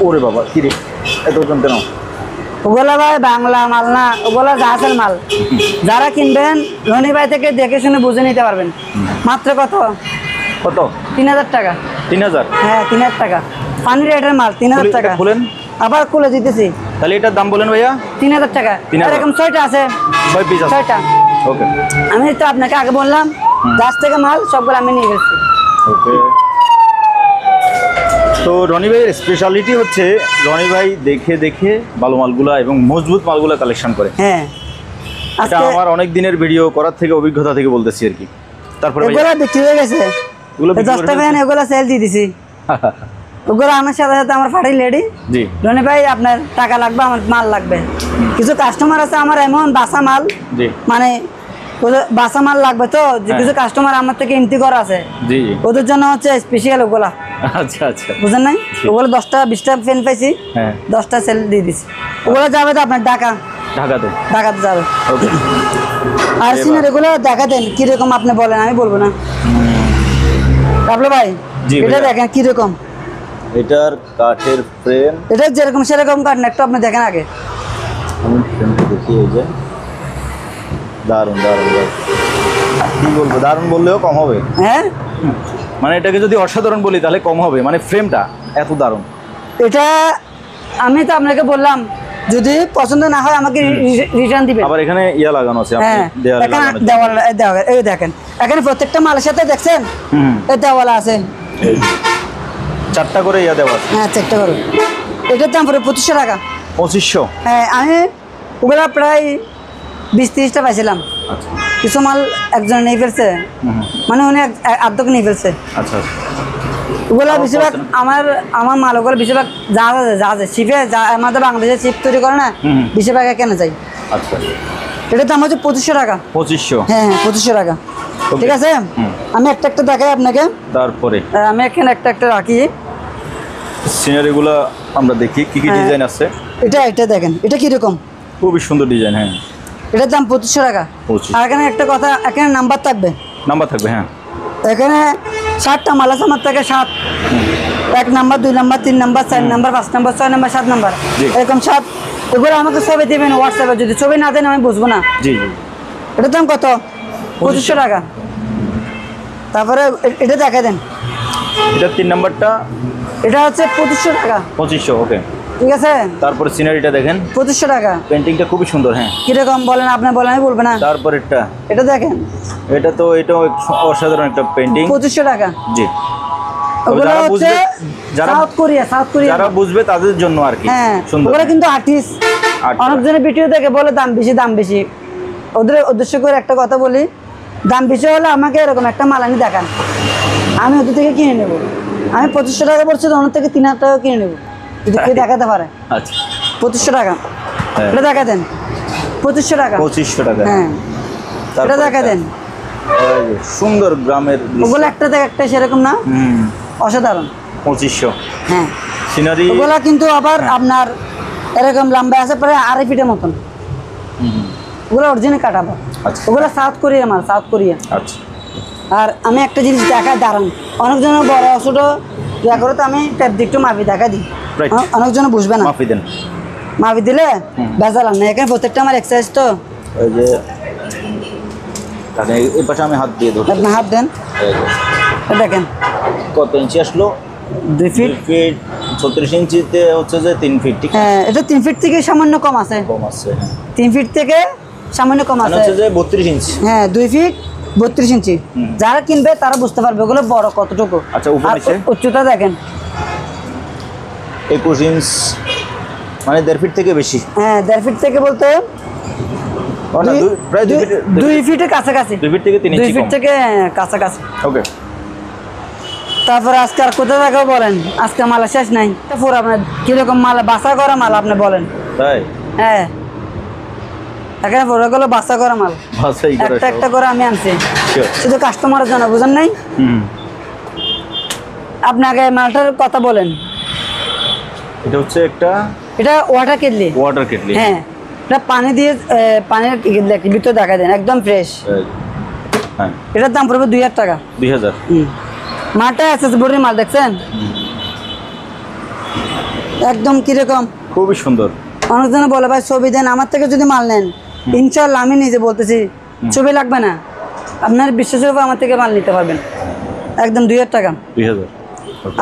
ওরে বাবা, কি রে, এত ওজন কেন? ওগুলা ভাই বাংলা মাল না, ওগুলা জাহাজের মাল। যারা কিনবেন রনি ভাই থেকে দেখে শুনে বুঝে নিতে পারবেন। মাত্র কত? কত? 3000 টাকা। 3000? হ্যাঁ, 3000 টাকা। পানি রেটের মাল, 3000 টাকা। খুলেন, আবার খুলে দিতেছি। তাহলে এটার দাম বলেন ভাইয়া। 3000 টাকা। 3000 এরকম 6টা আছে, 6 পিস আছে। 6টা। ওকে আমি তো আপনাকে আগে বললাম গাছ থেকে মাল সবগুলো আমি নিয়ে গেছি। ওকে। তো রনি ভাইয়ের স্পেশালিটি হচ্ছে রনি ভাই দেখে দেখে ভালো মালগুলা এবং মজবুত মালগুলা কালেকশন করে। হ্যাঁ, এটা আজকে আমার অনেক দিনের ভিডিও করার থেকে অভিজ্ঞতা থেকে বলতেছি আর কি। তারপরে ভাইয়া, এগুলো বিক্রি হয়ে গেছে। এগুলো বিক্রি করে 10টা ফ্যান ফেলছেন? এগুলো সেল দিয়ে দিছি। ওগুলো আমার সাথে সাথে আমার ফাটি লেডি। জি, রনি ভাই আপনার টাকা লাগবে, আমার মাল লাগবে। কিছু কাস্টমার আছে আমার এমন বাসা মাল, জি, মানে ওদের বাসা মাল লাগবে তো, যে হ্যাঁ। কিছু কাস্টমার আমার থেকে ইমতি করা আছে, জি, জি। ওদের জন্য হচ্ছে স্পেশাল ওগুলা, আচ্ছা আচ্ছা। বুঝেন নাই? ওগুলো 10টা 20টা ফ্যান পাইছি, হ্যাঁ, 10টা সেল দিয়ে দিছি। ওগুলো যাবে তো আপনার ঢাকা, ঢাকাতে। ঢাকাতে যাবে। ওকে। আর সিনের এগুলো দেখা দেন কিরকম আপনি বলেন, আমি বলবো না। তারপরে ভাই জি এটা ভাইয়া। দেখেন কিরকম, এটার কাঠের ফ্রেম, এটা যেরকম সেরকম কাট না, একটু আপনি দেখেন আগে। আমি ফ্রেমটা দেখি। এই যে দারুণ দারুণ দারুণ, কি বলবো, দারুণ বললেও কম হবে। হ্যাঁ, মানে এটাকে যদি অসাধারণ বলি তাহলে কম হবে, মানে ফ্রেমটা এত দারুণ। এটা আমি তো আপনাকে বললাম যদি পছন্দ না হয় আমাকে রিটার্ন দিবেন। আবার এখানে ইয়া লাগানো আছে, আপনি হ্যাঁ, দেয়ালে এখানে লাগানো আছে। দেওয়াল, এই দেখেন এখানে প্রত্যেকটা মালের সাথে দেখছেন হুম, এই দেওয়াল আছে। এই 4টা করে ইয়া দেওয়া আছে। হ্যাঁ, চেকটা করুন। এটার দাম পড়ে 2500 টাকা। 2500? হ্যাঁ, আমি ওগুলা প্রায় 20-30টা পাইছিলাম। আচ্ছা। কিছু মাল একজন নিয়ে ফেলছে, হুম, মানে উনি আর্ধেক নিয়ে ফেলছে। আচ্ছা আচ্ছা। ওগুলা আমার বেশিরভাগ পছন্দ। আমার মাল ওগুলো বেশিরভাগ জাহাজে শিপে, আমাদের বাংলাদেশে শিপ তৈরি করে না, হুম। বেশিরভাগ কেনা যায়। আচ্ছা, এটার দাম হচ্ছে 2500 টাকা। 2500? হ্যাঁ হ্যাঁ, 2500 টাকা। Okay. ঠিক আছে, হুম। আমি একটা একটা দেখাই আপনাকে। তারপরে আমি এখানে একটা একটা রাখি। সিনারিগুলো আমরা দেখি কি কি হ্যাঁ। ডিজাইন আছে। এটা দেখেন, এটা কিরকম, খুবই সুন্দর ডিজাইন। হ্যাঁ, এটার দাম 2500 টাকা। 2500। আর এখানে একটা কথা, এখানে নাম্বার থাকবে, নাম্বার থাকবে? হ্যাঁ, এখানে 7টা মাল আছে আমার থেকে, 7, 1 number, 2 number, 3 number, 4 number, 5 number, 6 number, 7 number, জি। এরকম 7। এগুলো আমাকে ছবি দেবেন হোয়াটসঅ্যাপে, যদি ছবি না দেন আমি বুঝবো না। জি জি। এটার দাম কত? 2500 টাকা। তারপরে এটা দেখা দেন, এটা 3 নাম্বারটা এটা হচ্ছে 2500 টাকা। 2500। ওকে। ঠিক আছে, তারপরে সিনারিটা দেখেন, 2500 টাকা। পেন্টিংটা খুবই সুন্দর। হ্যাঁ, কিরকম বলেন, আপনি বলেন, আমি বলবো না। তারপরেরটা এটা দেখেন, এটা তো এটাও অসাধারণ একটা পেন্টিং। 2500 টাকা। জি। ওগুলো যারা হচ্ছে বুঝবে, সাউথ কোরিয়া, যারা বুঝবে তাদের জন্য আর কি। হ্যাঁ, সুন্দর। ওগুলো কিন্তু আর্টিস্ট। Artist। অনেকজনের ভিডিও দেখে বলে দাম বেশি, দাম বেশি। ওদের উদ্দেশ্য করে একটা কথা বলি, দাম বেশি হলে আমাকে এরকম একটা মালানি দেখান, আমি ওদের থেকে কিনে নেব। আমি 2500 টাকা পড়ছে, তো ওনার থেকে 3000 টাকা কিনে নেবো, যদি কেউ দেখাতে পারে। আচ্ছা। 2500 টাকা। হ্যাঁ। এটা দেখা দেন, 2500 টাকা। 2500 টাকা। হ্যাঁ, এটা দেখা দেন। এই যে সুন্দর গ্রামের দৃশ্য। ওগুলো একটা থেকে একটা সেরকম না, হুম, অসাধারণ। 2500 হ্যাঁ, সিনারি। ওগুলা কিন্তু আবার আপনার এরকম লম্বা আছে প্রায় 2.5 ফিটের মতন। ওগুলো অরিজিনাল কাটাবো। আচ্ছা। ওগুলো সাউথ কোরিয়া মাল, সাউথ কোরিয়া। আচ্ছা। আর আমি একটা জিনিস দেখায় দাঁড়ান, অনেকজন বড় ছোট ইয়া করে, তো আমি ট্যাপ দিয়ে একটু মাপি দেখা দিই, Right. অনেকজন বুঝবে না। মাফি দেন। মাপি দিলে বেজালাম না, এখানে প্রত্যেকটা আমার এক্সারসাইজ তো। ওই যে তাহলে এই পাশে আমি হাত দিয়ে ধরছি। আপনি হাত দেন, এই যে। দেখেন কত ইঞ্চি আসলো? 2 ফিট। 2 ফিট 36 ইঞ্চিতে হচ্ছে যে 3 ফিট, ঠিক হ্যাঁ, এটা 3 ফিট থেকে সামান্য কম আছে, কম আছে। হ্যাঁ 3 ফিট থেকে সামান্য কম মানে আছে। হচ্ছে যে 32 ইঞ্চি। হ্যাঁ 2 ফিট 32 ইঞ্চি। যারা কিনবে তারা বুঝতে পারবে ওগুলো বড় কতটুকু। আচ্ছা, উপর আর নিচে? উচ্চতা দেখেন 21 ইঞ্চ, মানে 1.5 ফিট থেকে বেশি। হ্যাঁ 1.5 ফিট থেকে বলতে ও না, প্রায় 2 ফিট। 2 ফিটের কাছাকাছি, 2 ফিট থেকে 3 2 ইঞ্চি ফিট কম। থেকে কাছাকাছি। ওকে। তারপরে আজকে আর কোথায় দেখাবো বলেন? আজকে মাল শেষ নাই। তারপর আপনার কিরকম মাল, বাসা করা মাল আপনি বলেন। তাই হ্যাঁ এখানে পুরোগুলো বাসা করা মাল, ভাষাই করে একটা একটা করে আমি আনছি Sure. শুধু কাস্টমারের জন্য, বুঝেন নাই? হুম। আপনি আগে মালটার কথা বলেন। এটা হচ্ছে একটা এটা ওয়াটার কেটলি। Water kettle. হ্যাঁ, এটা পানি দিয়ে পানির ভিতরে দেখা দেন, একদম ফ্রেশ। হ্যাঁ এটার দাম পড়বে 2000 টাকা। 2000। মালটা এসএস বডির মাল দেখছেন একদম কিরকম, খুবই সুন্দর। অনেকজন বলে ভাই ছবি দেন, আমার থেকে যদি মাল নেন ইনশাল্লাহ আমি নিজে বলতেছি ছবি লাগবে না, আপনার বিশ্বাসের উপর আমার থেকে মাল নিতে পারবেন একদম 2000 টাকা। 2000।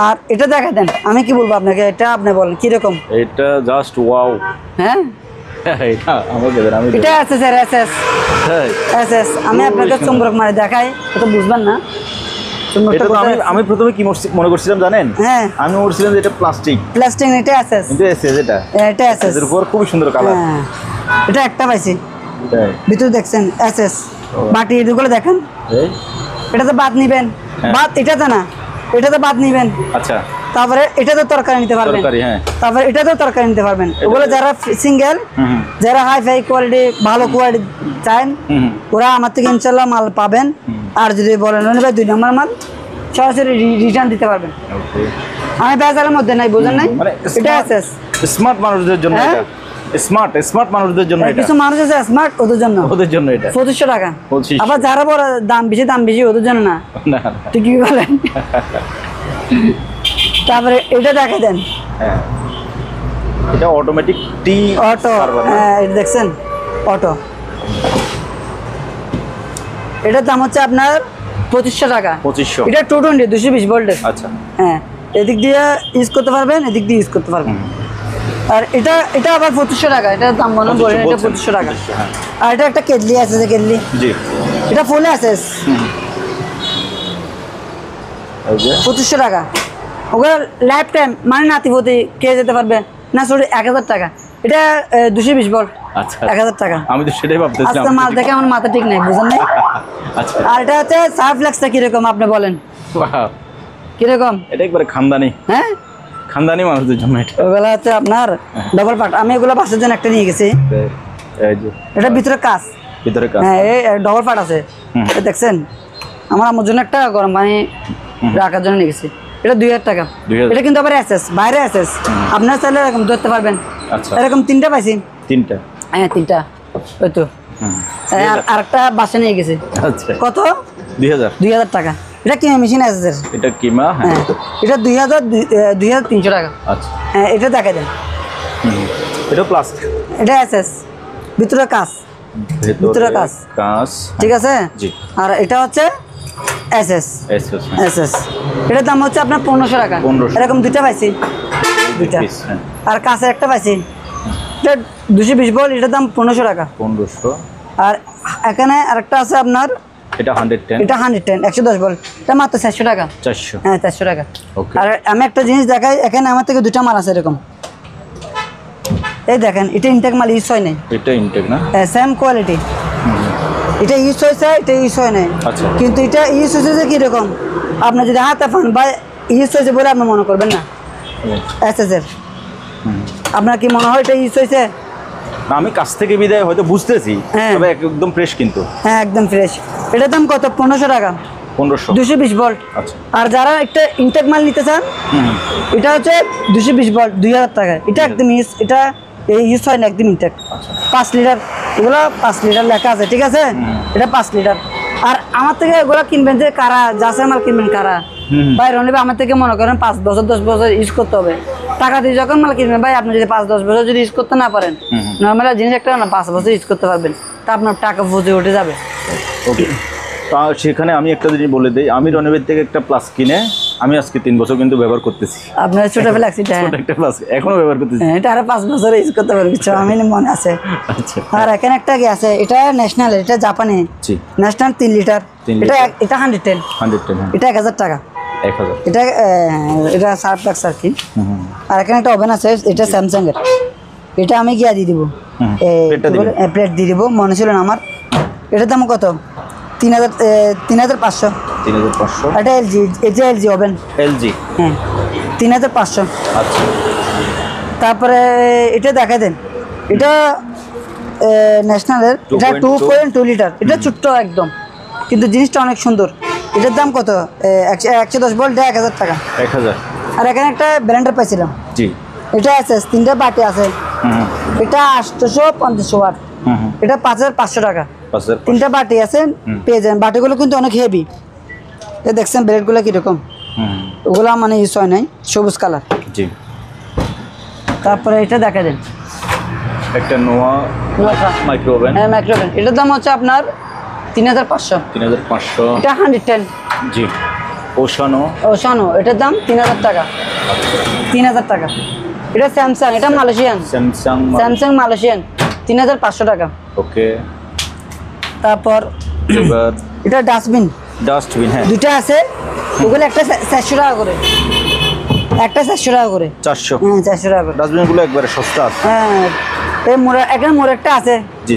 আর এটা দেখা দেন, আমি কি বলবো আপনাকে, এটা আপনি বলেন কিরকম। এটা জাস্ট ওয়াও। হ্যাঁ এটা আমাকে দেন, আমি এটা এসএস এর এসএস হ্যাঁ এসএস। আমি আপনাকে চুম্বক মারে দেখাই, এটা বুঝবেন না। এটা তো আমি প্রথমে কি মনে করছিলাম জানেন? হ্যাঁ আমি বলছিলাম যে এটা প্লাস্টিক, প্লাস্টিক, এটা এসএস, কিন্তু এসএস। এটা এসএস এর উপর খুবই সুন্দর কালার। হ্যাঁ এটা একটা পাইছি, তাই ভিতরে দেখছেন এসএস বাটি, এগুলো দেখেন। এই এটা তো বাদ নিবেন, বাদ এটাতে না, এটাতে বাদ নিবেন। আচ্ছা, তারপরে এটা তো তরকারি নিতে পারবেন, তরকারি। হ্যাঁ তারপরে এটা তো তরকারি নিতে পারবেন। ওগুলো যারা সিঙ্গেল, হুম যারা হাই ফাই কোয়ালিটি ভালো কোয়ালিটি চান, হুম ওরা আমার থেকে ইনশাল্লাহ মাল পাবেন। আর যদি বলেন ভাই 2 নম্বর মাল, সরাসরি রিটার্ন দিতে পারবেন। ওকে। আমি বেজারের মধ্যে নাই, বুঝেন নাই? মানে এটা আছে স্মার্ট মানুষদের জন্য হ্যাঁ? এটা স্মার্ট মানুষদের জন্য এটা, কিছু মানুষ আছে স্মার্ট, ওদের জন্য ওদের জন্য এটা 2500 টাকা। 2500 আবার যারা বড় দাম বেশি ওদের জন্য না, না। ঠিক কি বলেন? তারপরে এটা দেখা দেন, হ্যাঁ এটা অটোমেটিক টি অটো। হ্যাঁ এটা দেখছেন অটো, এটার দাম হচ্ছে আপনার 2500 টাকা। 2500। এটা 220 220 ভোল্টের। আচ্ছা। হ্যাঁ এদিক দিয়ে ইউজ করতে পারবেন, এদিক দিয়ে ইউজ করতে পারবেন। আর এটা আবার 2500 টাকা, এটার দাম মনে বলেন, এটা 2500 টাকা। হ্যাঁ আর এটা একটা কেটলি আছে, যে কেটলি, জি। এটা ফুলে আছে এই যে 2500 টাকা। ওগুলো লাইফ টাইম মানে নাতিপতি কে যেতে পারবে না, সরি 1000 টাকা। এটা 220 ভোল্ট, আচ্ছা 1000 টাকা। আমি তো সেটাই ভাবতেছিলাম। আজকে মাল দেখে আমার মাথা ঠিক নাই, বুঝেন নাই? আচ্ছা। আর এটা হচ্ছে সারফ্লেক্সটা কিরকম আপনি বলেন, Wow, কিরকম? এটা একবারে খানদানি, হ্যাঁ খানদানি মানুষদের জন্য এটা। ওগুলো হচ্ছে আপনার ডবল পার্ট। আমি এগুলো বাসার জন্য একটা নিয়ে গেছি, এই যে এটা ভিতরে কাজ। ভিতরে কাজ। হ্যাঁ এই ডবল পার্ট আছে, এটা দেখছেন। আমার আমার জন্য একটা গরম পানি রাখার জন্য নিয়ে গেছি, এটা 2000 টাকা। 2000। এটা কিন্তু আবার এসএস, বাইরে এসএস, আপনার চাইলে এরকম ধরতে পারবেন। আচ্ছা। এরকম 3টা পাইছি। 3টা। হ্যাঁ 3টা, ওই তো। আরেকটা বাসা নিয়ে গেছি, আচ্ছা। কত? 2000। 2000 টাকা। এটা কি মেশিন আছে? এটা কিমা। হ্যাঁ হ্যাঁ এটা 2300 টাকা। আচ্ছা। হ্যাঁ এটা দেখা দেন, এটা প্লাস্টিক, এটা এসএস, ভিতরে কাজ, ভিতরে কাজ, কাজ। ঠিক আছে। জি। আর এটা হচ্ছে এসএস, এসএস। এসএস। এটার দাম হচ্ছে আপনার 1500 টাকা। 1500। এরকম 2টা পাইছি, 2টা। হ্যাঁ আর কাছে একটা পাইছি, এটা 220 ভোল্ট, এটার দাম 1500 টাকা। 1500। আর এখানে আরেকটা আছে আপনার, এটা 110। এটা 110 110 ভোল্ট, এটা মাত্র 400 টাকা। 400। হ্যাঁ 400 টাকা। ওকে। আর আমি একটা জিনিস দেখাই, এখানে আমার থেকে 2টা মাল আছে এরকম, এই দেখেন। এটা ইনটেক মাল, ইউজ হয় নাই, এটা ইনটেক না? Same quality. এটা ইউজ হয়েছে, এটা ইউজ হয় নাই। আচ্ছা। কিন্তু এটা ইউজ হয়েছে কিরকম, আপনি যদি হাতে পান বা ইউজ হয়েছে বলে আপনি মনে করবেন না। এসএস এর আপনার কি মনে হয় এটা ইউজ হয়েছে? না, আমি কাছ থেকে বিদায় হয়তো বুঝতেছি, হ্যাঁ। তবে একদম ফ্রেশ কিন্তু। হ্যাঁ একদম ফ্রেশ। এটার দাম কত? 1500 টাকা। 1500। 220 ভোল্ট। আচ্ছা। আর যারা একটা ইনটেক মাল নিতে চান, এটা হচ্ছে 220 ভোল্ট, 2000 টাকা। এটা একদম ইউজ, এটা ইউজ হয় না, একদম ইনটেক। 5 লিটার, এগুলো 5 লিটার লেখা আছে, ঠিক আছে। এটা 5 লিটার। আর আমার থেকে এগুলো কিনবেন যে কারা যাচাই মাল কিনবেন কারা ভাই রনি ভাই আমার থেকে মনে করেন 5 বছর 10 বছর ইউজ করতে হবে টাকা দিয়ে যখন মাল কিনবেন ভাই আপনি যদি 5-10 বছর যদি ইউজ করতে না পারেন নর্মাল জিনিস একটা না 5 বছর ইউজ করতে পারবেন তা আপনার টাকা ফুজে উঠে যাবে। ওকে, তা সেখানে আমি একটা জিনিস বলে দিই, আমি রনিবের থেকে একটা প্লাস কিনে আমি আজকে 3 বছর কিন্তু ব্যবহার করতেছি। আপনার ছোট ফ্ল্যাক্সি একটা প্লাস এখনো ব্যবহার করতেছি, এটা আরো 5 বছর ইউজ করতে পারবেন কিছু আমি মনে আছে। আচ্ছা, আর এখানে একটা কি আছে, এটা ন্যাশনাল, এটা জাপানি জি ন্যাশনাল 3 লিটার, এটা 110, এটা 1000 টাকা, 1000 এটা সার্ফ প্যাক্স আর কি। আর এখানে একটা ওভেন আছে, এটা স্যামসাং এর, এটা আমি গিয়া দিয়ে দিব, প্লেট দিয়ে দিব, মনে ছিল না আমার। এটার দাম কত? 3500। এটা এলজি, এটা এলজি ওভেন, এলজি, হ্যাঁ 3500। আচ্ছা, তারপরে এটা দেখা দেন, এটা ন্যাশনালের, এটা 2.2 লিটার, এটা ছোট্ট একদম কিন্তু জিনিসটা অনেক সুন্দর। এটার দাম কত? 110 ভোল্ট, 1000 টাকা। 1000। আর এখানে একটা ব্র্যান্ডের পাইছিলাম, জি, এটা আছে 3টা বাটি আছে, এটা 850 ওয়াট, এটা 5500 টাকা। 3টা বাটি আছে, পেয়ে যাবেন। বাটিগুলো কিন্তু অনেক হেভি, এ দেখছেন ব্লেডগুলো কিরকম, ওগুলা মানে ইউজ হয় নাই, সবুজ কালার। জি, তারপরে এটা দেখা দেন, একটা নোয়া মাইক্রো ওভেন, হ্যাঁ মাইক্রো ওভেন, এটার দাম হচ্ছে আপনার 3500। 3500। এটা 110। জি, ওশানো, এটার দাম 3000 টাকা। 3000 টাকা। এটা স্যামসাং, এটা মালয়েশিয়ান, স্যামসাং মালয়েশিয়ান, 3500 টাকা। ওকে, তারপর এবার এটা ডাস্টবিন, হ্যাঁ দুটো আছে, ওগুলো একটা 400 টাকা করে, একটা 400 টাকা করে, 400। হ্যাঁ 400 টাকা করে। ডাস্টবিনগুলো একবারে সস্তা আছে। হ্যাঁ, এই মোড়া, এখানে মোড় একটা আছে, জি,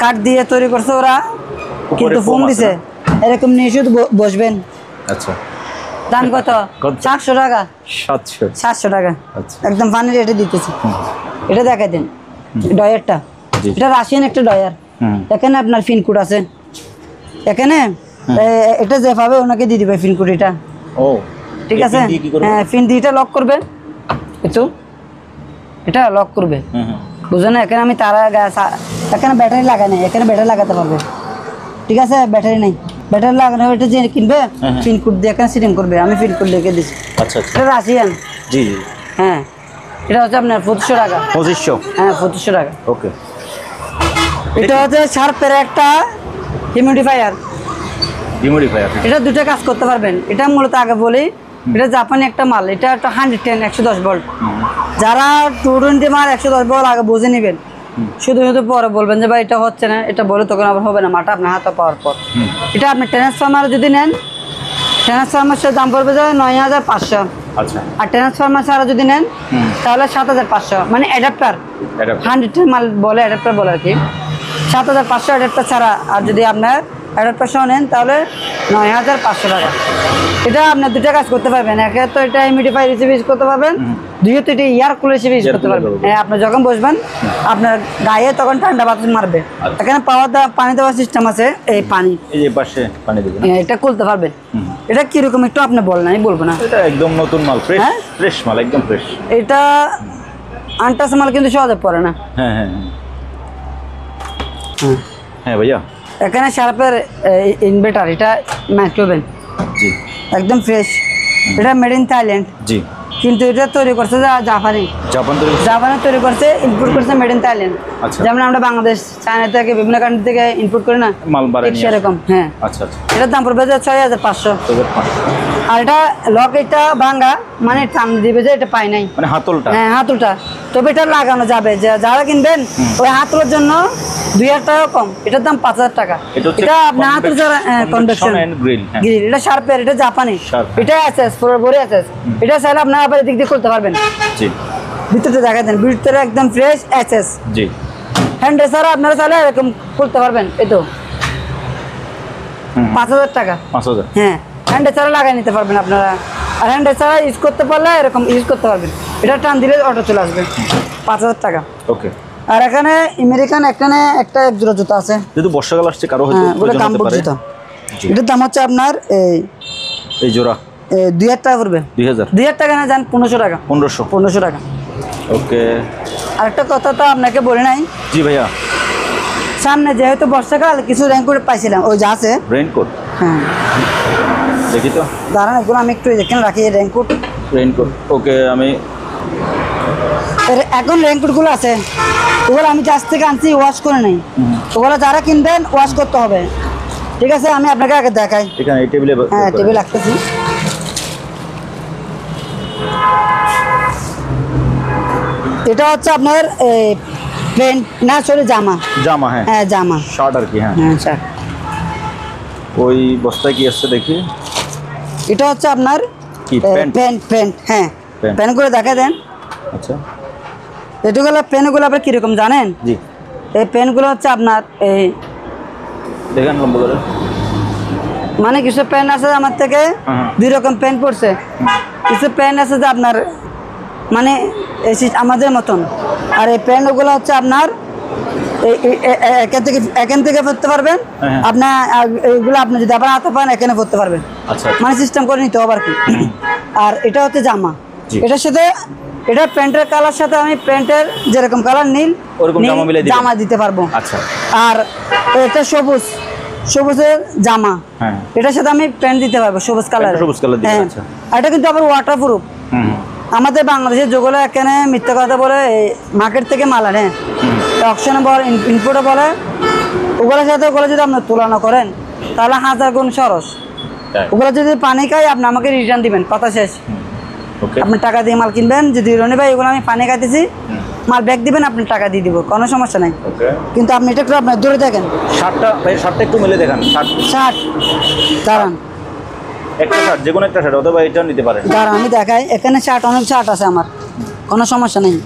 কাঠ দিয়ে তৈরি করছে ওরা, কিন্তু ফোম দিছে, এরকম নিয়ে শুধু বসবেন। আচ্ছা, দাম কত? 700 টাকা। 700 টাকা, আচ্ছা, একদম ফানি রেটে দিতেছি। এটা দেখাই দেন, ডয়ারটা, এটা রাশিয়ান একটা ডয়ার, এখানে আপনার পিনকোড আছে, এখানে এটা যে পাবে ওনাকে দিয়ে দিবে পিনকোড, এটা ও ঠিক আছে। হ্যাঁ, পিন দিয়ে এটা লক করবে, একটু এটা লক করবে, বুঝলেন না? এখানে আমি তারা এখানে ব্যাটারি লাগাই নাই, এখানে ব্যাটারি লাগাতে পারবে, ঠিক আছে। ব্যাটারি নেই, ব্যাটারি লাগানো, এটা যে কিনবে পিনকোড দিয়ে এখানে সিটিং করবে, আমি পিনকোড লিখে দিচ্ছি। আচ্ছা, এটা রাশিয়ান, জি, হ্যাঁ এটা হচ্ছে আপনার 2500 টাকা। 2500, হ্যাঁ 2500 টাকা। ওকে। এটা হচ্ছে শার্পের একটা হিউমিডিফায়ার, এটা দুটো কাজ করতে পারবেন। এটা মূলত আগে বলি, এটা জাপানি একটা মাল, এটা একটা 110 ভোল্ট। যারা 220 মাল 110 ভোল্ট আগে বুঝে নেবেন, শুধু পরে বলবেন যে ভাই এটা হচ্ছে না, এটা বলে তখন আবার হবে না, মাটা আপনার হাতে পাওয়ার পর। এটা আপনি ট্রান্সফরমার যদি নেন, ট্রান্সফরমার দাম পড়বে যায় 9500। আচ্ছা, আর ট্রান্সফরমার ছাড়া যদি নেন তাহলে 7500, মানে অ্যাডাপ্টার 110 মাল বলে, অ্যাডাপ্টার বলে আর কি, 7500 অ্যাডাপ্টার ছাড়া। আর যদি আপনার অ্যাডাপ্টার সহ নেন তাহলে 9500 টাকা। এটা আপনার দুটো কাজ করতে পারবেন, একে তো এটা হিউমিডিফায়ার হিসেবে ইউজ করতে পারবেন, দুইয়ে তো এটা এয়ার কুলার হিসেবে ইউজ করতে পারবেন। হ্যাঁ, আপনি যখন বসবেন আপনার গায়ে তখন ঠান্ডা বাতাস মারবে। এখানে পানি দেওয়ার সিস্টেম আছে, এই পানি, এই যে পাশে পানি দেবেন, এটা খুলতে পারবেন। এটা কিরকম একটু আপনি বলেন, আমি বলবো না। এটা একদম নতুন মাল, ফ্রেশ মাল, একদম ফ্রেশ। এটা আনটাস মাল কিন্তু সহজে পড়ে না। হ্যাঁ হ্যাঁ হ্যাঁ ভাইয়া, এখানে শার্পের ইনভার্টার, এটা মাইক্রোওভেন, জি, একদম ফ্রেশ। এটা মেড ইন থাইল্যান্ড, জি, কিন্তু এটা তৈরি করছে জাপানি, জাপানে তৈরি করছে, ইনপুট করছে মেড ইন থাইল্যান্ড। যেমন আমরা বাংলাদেশ, চায়না থেকে, বিভিন্ন কান্ট্রি থেকে ইনপুট করি না, ঠিক সেরকম। হ্যাঁ, আচ্ছা আচ্ছা, এটার দাম পড়বে 6500। আর এটা লক, এটা ভাঙা, মানে টান দিবে যে এটা পাই নাই, মানে হাতলটা, হ্যাঁ হাতুলটা, তবে এটা লাগানো যাবে। যারা কিনবেন ওই হাতুলের জন্য 2000 টাকা কম, এটার দাম 5000 টাকা। এটা আপনার হাতুল যারা কনভেকশন গ্রিল, এটা শার্পের, এটা জাপানি, এটা এসএস পুরোপুরি এসএস। এটা চাইলে আপনার আবার এদিক দিয়ে খুলতে পারবেন। জি, ভিতরে দেখা দেন, ভিতরে একদম ফ্রেশ এসএস। জি, হ্যান্ড ছাড়া আপনারা চাইলে এরকম খুলতে পারবেন। এই তো 5000 টাকা। 5000, হ্যাঁ, হ্যান্ড ছাড়া লাগাই নিতে পারবেন আপনারা। আর হ্যান্ড ছাড়া ইউজ করতে পারলে এরকম ইউজ করতে পারবেন। এটা টান দিলে অটো চলে আসবে। 5000 টাকা। ওকে। আর এখানে আমেরিকান এখানে একটা এক জোড়া জুতা আছে, যেহেতু বর্ষাকাল আসছে, কারো হয়তো গাম্বুট জুতা। এটার দাম হচ্ছে আপনার এই জোড়া 2000 টাকা পড়বে। 2000 টাকা না, যান 1500 টাকা। 1500 টাকা। ওকে। আরেকটা কথা তো আপনাকে বলি নাই। জি ভাইয়া, সামনে যেহেতু বর্ষাকাল কিছু রেইনকোট পাইছিলাম ওই যা আছে। রেইনকোট হ্যাঁ দেখি তো, দাঁড়ান এগুলো আমি একটু এখানে রাখি রেইনকোট। রেইনকোট ওকে। আমি এখন রেইনকোটগুলো আছে ওগুলো আমি জাস্ট থেকে আনছি, ওয়াশ করে নেই। ওগুলো যারা কিনবেন ওয়াশ করতে হবে, ঠিক আছে? আমি আপনাকে আগে দেখাই। এখানে এই টেবিলে হ্যাঁ টেবিল রাখতেছি। এটা হচ্ছে আপনার প্যান্ট না সরি জামা। জামা, হ্যাঁ হ্যাঁ জামা, শার্ট আর কি। হ্যাঁ হ্যাঁ স্যার। ওই বস্তায় কি আসছে দেখি। এটা হচ্ছে আপনার কি প্যান্ট? প্যান্ট হ্যাঁ প্যান্ট। প্যান্টগুলো দেখা দেন। আচ্ছা এগুলো প্যান্টগুলো আপনি কীরকম জানেন? জি, এই প্যান্টগুলো হচ্ছে আপনার এই দেখেন লম্বা করে। মানে কিছু প্যান্ট আছে আমার থেকে হ্যাঁ। 2 রকম প্যান্ট পড়ছে। কিছু প্যান্ট আছে যে আপনার মানে আমাদের মতন, আর এই প্যান্টগুলো হচ্ছে আপনার এখান থেকে পড়তে পারবেন। হ্যাঁ। আপনার এইগুলো আপনি যদি আবার হাতে পান এখানে পড়তে পারবেন। আচ্ছা মানে সিস্টেম করে নিতে হবে আর কি। আর এটা হচ্ছে জামা। জি। এটার সাথে এটা প্যান্টের কালার সাথে আমি প্যান্টের যেরকম কালার নীল ওরকম জামা মিলাই দিবেন? জামা দিতে পারবো। আচ্ছা আর এটা সবুজের জামা, হ্যাঁ। এটার সাথে আমি প্যান্ট দিতে পারবো সবুজ কালার। একটা সবুজ কালার দিবেন, হ্যাঁ আচ্ছা। আর এটা কিন্তু আবার ওয়াটারপ্রুফ। হুম আমাদের বাংলাদেশের যেগুলো এখানে মিথ্যা কথা বলে মার্কেট থেকে মাল আনে, অকশনে বলে ইনপুটে বলে, ওগুলোর সাথে ওগুলো যদি আপনি তুলনা করেন তাহলে 1000 গুণ সরস। তাই? ওগুলো যদি পানি খাই আপনি আমাকে রিটার্ন দিবেন, কথা শেষ। ওকে আপনি টাকা দিয়ে মাল কিনবেন, যদি রনি ভাই এগুলো আমি পানি খাইতেছি মাল ব্যাগ দিবেন, আপনি টাকা দিয়ে দিব, কোনো সমস্যা নাই। ওকে। কিন্তু আপনি এটা একটু আপনার দূরে দেখেন। শার্টটা ভাই, শার্টটা একটু মিলে দেখান। শার্ট 60 দাঁড়ান একটা শার্ট, যে কোনো একটা শার্ট অথবা এটা নিতে পারেন। দাঁড়ান আমি দেখাই। এখানে অনেক শার্ট আছে আমার, কোনো সমস্যা নেই।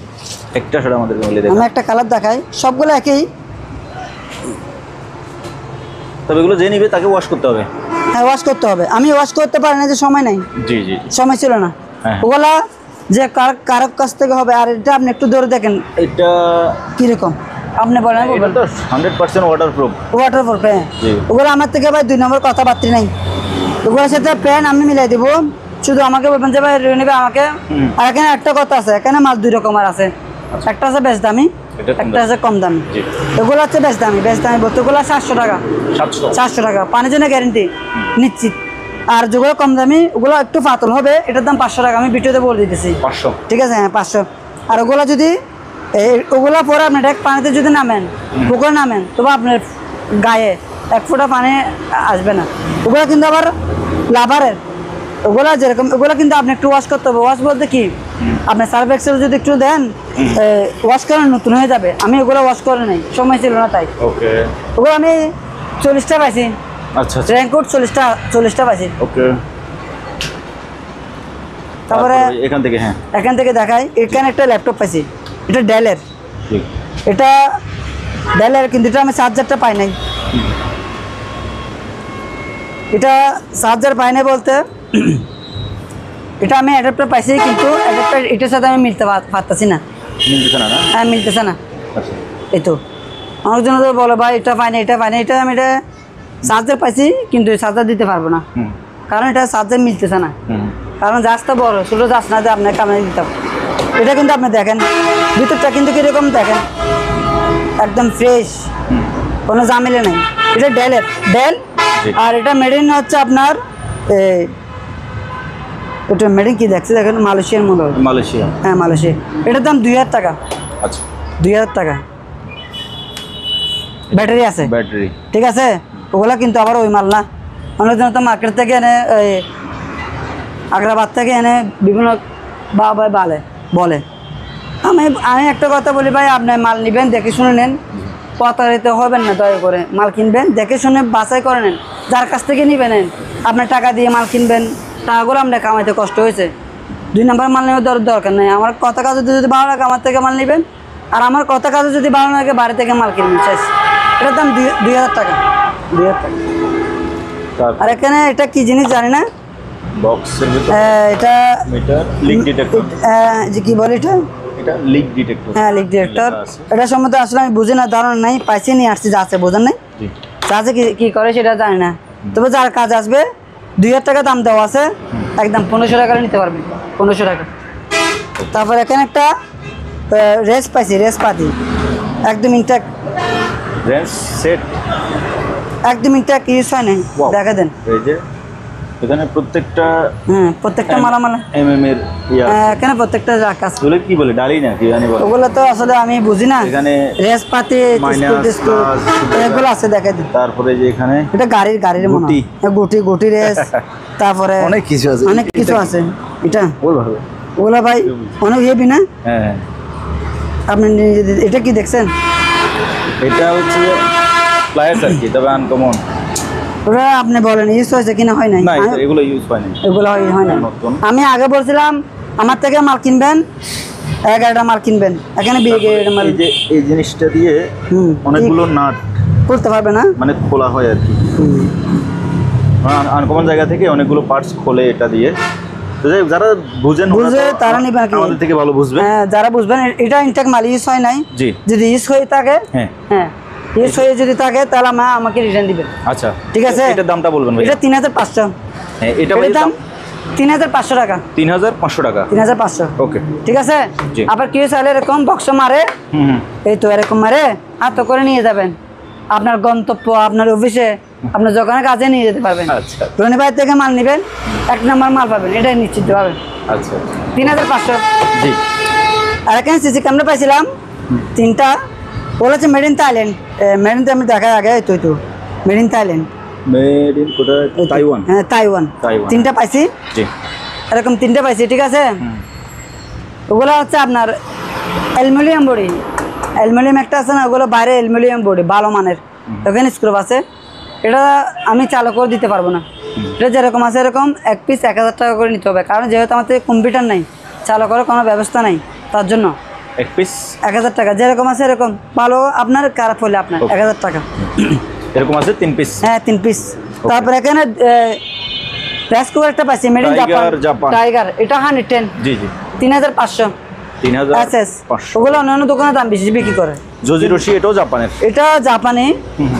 একটা শার্ট আমাদের মিলে দেখান। আমি একটা কালার দেখাই, সবগুলো একই। তবে এগুলো যে নিবে তাকে ওয়াশ করতে হবে। হ্যাঁ ওয়াশ করতে হবে, আমি ওয়াশ করতে পারি না, যে সময় নেই, জি জি। সময় ছিল না। হ্যাঁ। ওগুলা যে কারক কাছ থেকে হবে। আর এটা আপনি একটু ধরে দেখেন এটা কিরকম, আপনি বলেন। এটা তো 100% ওয়াটারপ্রুফ। ওয়াটারপ্রুফ হ্যাঁ। জি। ওগুলো আমার থেকে ভাই 2 নম্বর কথাবার্তা নাই। ওগুলোর সাথে প্যান্ট আমি মিলাই দিব, শুধু আমাকে বলবেন যে ভাই নেবে আমাকে। আর এখানে একটা কথা আছে, এখানে মাল 2 রকমের আছে। একটা আছে বেশ দামি, এটা কম একটা আছে কম দামি। জি। এগুলো হচ্ছে বেশ দামি বলতে ওগুলো 700 টাকা। 700 টাকা পানির জন্য গ্যারেন্টি নিশ্চিত। আর যেগুলো কম দামি ওগুলো একটু পাতল হবে, এটার দাম 500 টাকা। আমি ভিডিওতে বলে দিতেছি 500। ঠিক আছে? হ্যাঁ 500। আর ওগুলো যদি ওগুলো পরে আপনি ডাইরেক্ট পানিতে যদি নামেন, পুকুরে নামেন, তবে আপনার গায়ে 1 ফোঁটা পানি আসবে না। ওগুলো কিন্তু আবার লাভারের, ওগুলো যেরকম ওগুলো কিন্তু আপনি একটু ওয়াশ করতে হবে। ওয়াশ বলতে কি, আপনি সার্ফ এক্সেল যদি একটু দেন ওয়াশ করেন নতুন হয়ে যাবে। আমি ওগুলো ওয়াশ করে নেই, সময় ছিল না তাই। ওকে। ওগুলো আমি 40টা পাইছি। আচ্ছা রেইনকোট 40টা পাইছি। ওকে। তারপরে এখান থেকে, হ্যাঁ এখান থেকে দেখাই। এখানে একটা ল্যাপটপ পাইছি, এটা ডেলের। ঠিক। এটা ডেলের, কিন্তু এটা আমি চার্জারটা পাই নাই। এটা চার্জার পাই নাই বলতে এটা আমি অ্যাডাপ্টার পাইছি, কিন্তু অ্যাডাপ্টার এটার সাথে আমি মিলতে পারতেছি না। মিলতেছে না? হ্যাঁ মিলতেছে না। আচ্ছা। এই তো অনেকজন তো বলো ভাই এটা পাই না, এটা পাই না। এটা আমি এটা চার্জার পাইছি, কিন্তু চার্জার দিতে পারবো না, কারণ এটা চার্জার মিলতেছে না। কারণ জাজটা বড়, ছোটো জাজ না যে আপনাকে কামড়ে দিতাম। এটা কিন্তু আপনি দেখেন ভিতরটা কিন্তু কীরকম দেখেন, একদম ফ্রেশ, কোনো জামিলে নেই। এটা ডেল। আর এটা মেডিন হচ্ছে আপনার এটা মেডিন কি দেখছে দেখেন, মালয়েশিয়ার মূল্য। মালয়েশিয়া? হ্যাঁ মালয়েশিয়া। এটার দাম 2000 টাকা। আচ্ছা 2000 টাকা। ব্যাটারি আছে, ব্যাটারি। ঠিক আছে? ওগুলা কিন্তু আবার ওই মাল না। অনেকজন তো মার্কেট থেকে এনে আগ্রাবাদ থেকে এনে বিভিন্ন বলে। আমি একটা কথা বলি ভাই, আপনি মাল নেবেন দেখে শুনে নেন, প্রতারিত হবেন না। দয়া করে মাল কিনবেন দেখে শুনে বাছাই করে নেন। যার কাছ থেকে নিবেন আপনার টাকা দিয়ে মাল কিনবেন, টাকাগুলো আপনার কামাইতে কষ্ট হয়েছে। 2 নম্বর মাল নেওয়ার দরকার নেই। আমার কথা কাজে যদি ভালো লাগে আমার থেকে মাল নেবেন, আর আমার কথা কাজে যদি ভালো লাগে বাড়ি থেকে মাল কিনবেন, শেষ। এটার দাম 2000 টাকা। 2000 টাকা। আর এখানে এটা কি জিনিস জানি না, বক্সের ভিতর এটা মিটার লিক ডিটেক্টর। যে কি বলে এটা লিক ডিটেক্টর। হ্যাঁ লিক ডিটেক্টর। এটা সম্বন্ধে আসলে আমি বুঝি না, ধারণা নাই, পাইছি নিয়ে আসছি, যা আছে বোঝেন নাই। চার্জে কি করে সেটা জানি না, তবে যার কাজ আসবে 2000 টাকা দাম দেওয়া আছে, একদম 1500 টাকা নিতে পারবেন, 1500 টাকা। তারপর এখানে একটা রেস পাইছি, রেস পাতি একদম ইনটেক, রেঞ্জ সেট একদম ইনটেক, ইউজ হয় নাই, দেখা দেন। এই যে এখানে প্রত্যেকটা প্রত্যেকটা মালামাল এর ইয়া এখানে প্রত্যেকটা রাখা আছে। বলে কি বলে ডালি না কি জানি বলে, ওগুলো তো আসলে আমি বুঝি না। এখানে রেস পাতি এগুলো আছে, দেখা দেন। তারপরে যে এখানে এটা গাড়ির মনে হয়। গুটি রেস, তারপরে অনেক কিছু আছে, অনেক কিছু আছে। এটা বল ভালো ওগুলো ভাই অনেক হেভি না? হ্যাঁ। আপনি এটা কি দেখছেন? এটা হচ্ছে প্লায়ার্স আর কি, তবে আনকমন। ওরা আপনি বলেন ইউজ হয়েছে কিনা, হয় নাই? না এগুলো ইউজ হয় না, এগুলো হয় না। আমি আগে বলছিলাম আমার থেকে মাল কিনবেন, 11টা মাল কিনবেন, এখানে মাল। এই যে এই জিনিসটা দিয়ে অনেকগুলো নাট খুলতে পারবে না, মানে খোলা হয় আর কি। আনকমন জায়গা থেকে অনেকগুলো পার্টস খোলে এটা দিয়ে। তো যারা বুঝে তারা নিবে আর কি, আমাদের থেকে ভালো বুঝবে। হ্যাঁ, যারা বুঝবেন এটা ইনটেক মাল ইউজ হয় নাই। জি, যদি ইউজ হয়ে থাকে, হ্যাঁ ইউজ হয়ে যদি থাকে তাহলে আমাকে রিটার্ন দিবেন। আচ্ছা ঠিক আছে। এটার দামটা বলবেন ভাই? এটা 3500। হ্যাঁ, এটা দাম 3500 টাকা। 3500 টাকা। 3500। ওকে, ঠিক আছে। আবার কেউ চাইলে এরকম বক্স মারে, এই তো এরকম মারে হাত করে নিয়ে যাবেন আপনার গন্তব্য, আপনার অফিসে, আপনার দোকানে কাজে নিয়ে যেতে পারবেন। আচ্ছা, রনি ভাই থেকে মাল নেবেন, 1 নম্বর মাল পাবেন, এটাই নিশ্চিত পাবেন। আচ্ছা, 3500। জি। আর এখানে সিসি ক্যামেরা পাইছিলাম 3টা, বলেছে made in Thailand. Made in আমি দেখার আগে তো made in Thailand, made in কোথায়? তাইওয়ান। হ্যাঁ, তাইওয়ান। 3টা পাইছি। জি, এরকম 3টা পাইছি। ঠিক আছে। ওগুলো হচ্ছে আপনার অ্যালুমিনিয়াম বডি, অ্যালুমিনিয়াম একটা আছে না, ওগুলো বাইরে অ্যালুমিনিয়াম বডি ভালো মানের, ওখানে স্ক্রুপ আছে। এটা আমি চালু করে দিতে পারবো না। এটা যেরকম আছে এরকম 1 পিস 1000 টাকা করে নিতে হবে, কারণ যেহেতু আমাদের কম্পিউটার নাই, চালু করার কোনো ব্যবস্থা নাই, তার জন্য 1 পিস 1000 টাকা। যেরকম আছে এরকম ভালো, আপনার খারাপ হলে আপনার 1000 টাকা। এরকম আছে 3 পিস। হ্যাঁ, 3 পিস। তারপরে এখানে রাইস কুকার একটা পাইছি, মেড ইন জাপান, টাইগার। এটা 110। জি জি, 3500। 3500। ওগুলো অন্যান্য দোকানে দাম বেশি বিক্রি করে। জোজিরোশি এটাও জাপানের? এটা জাপানি,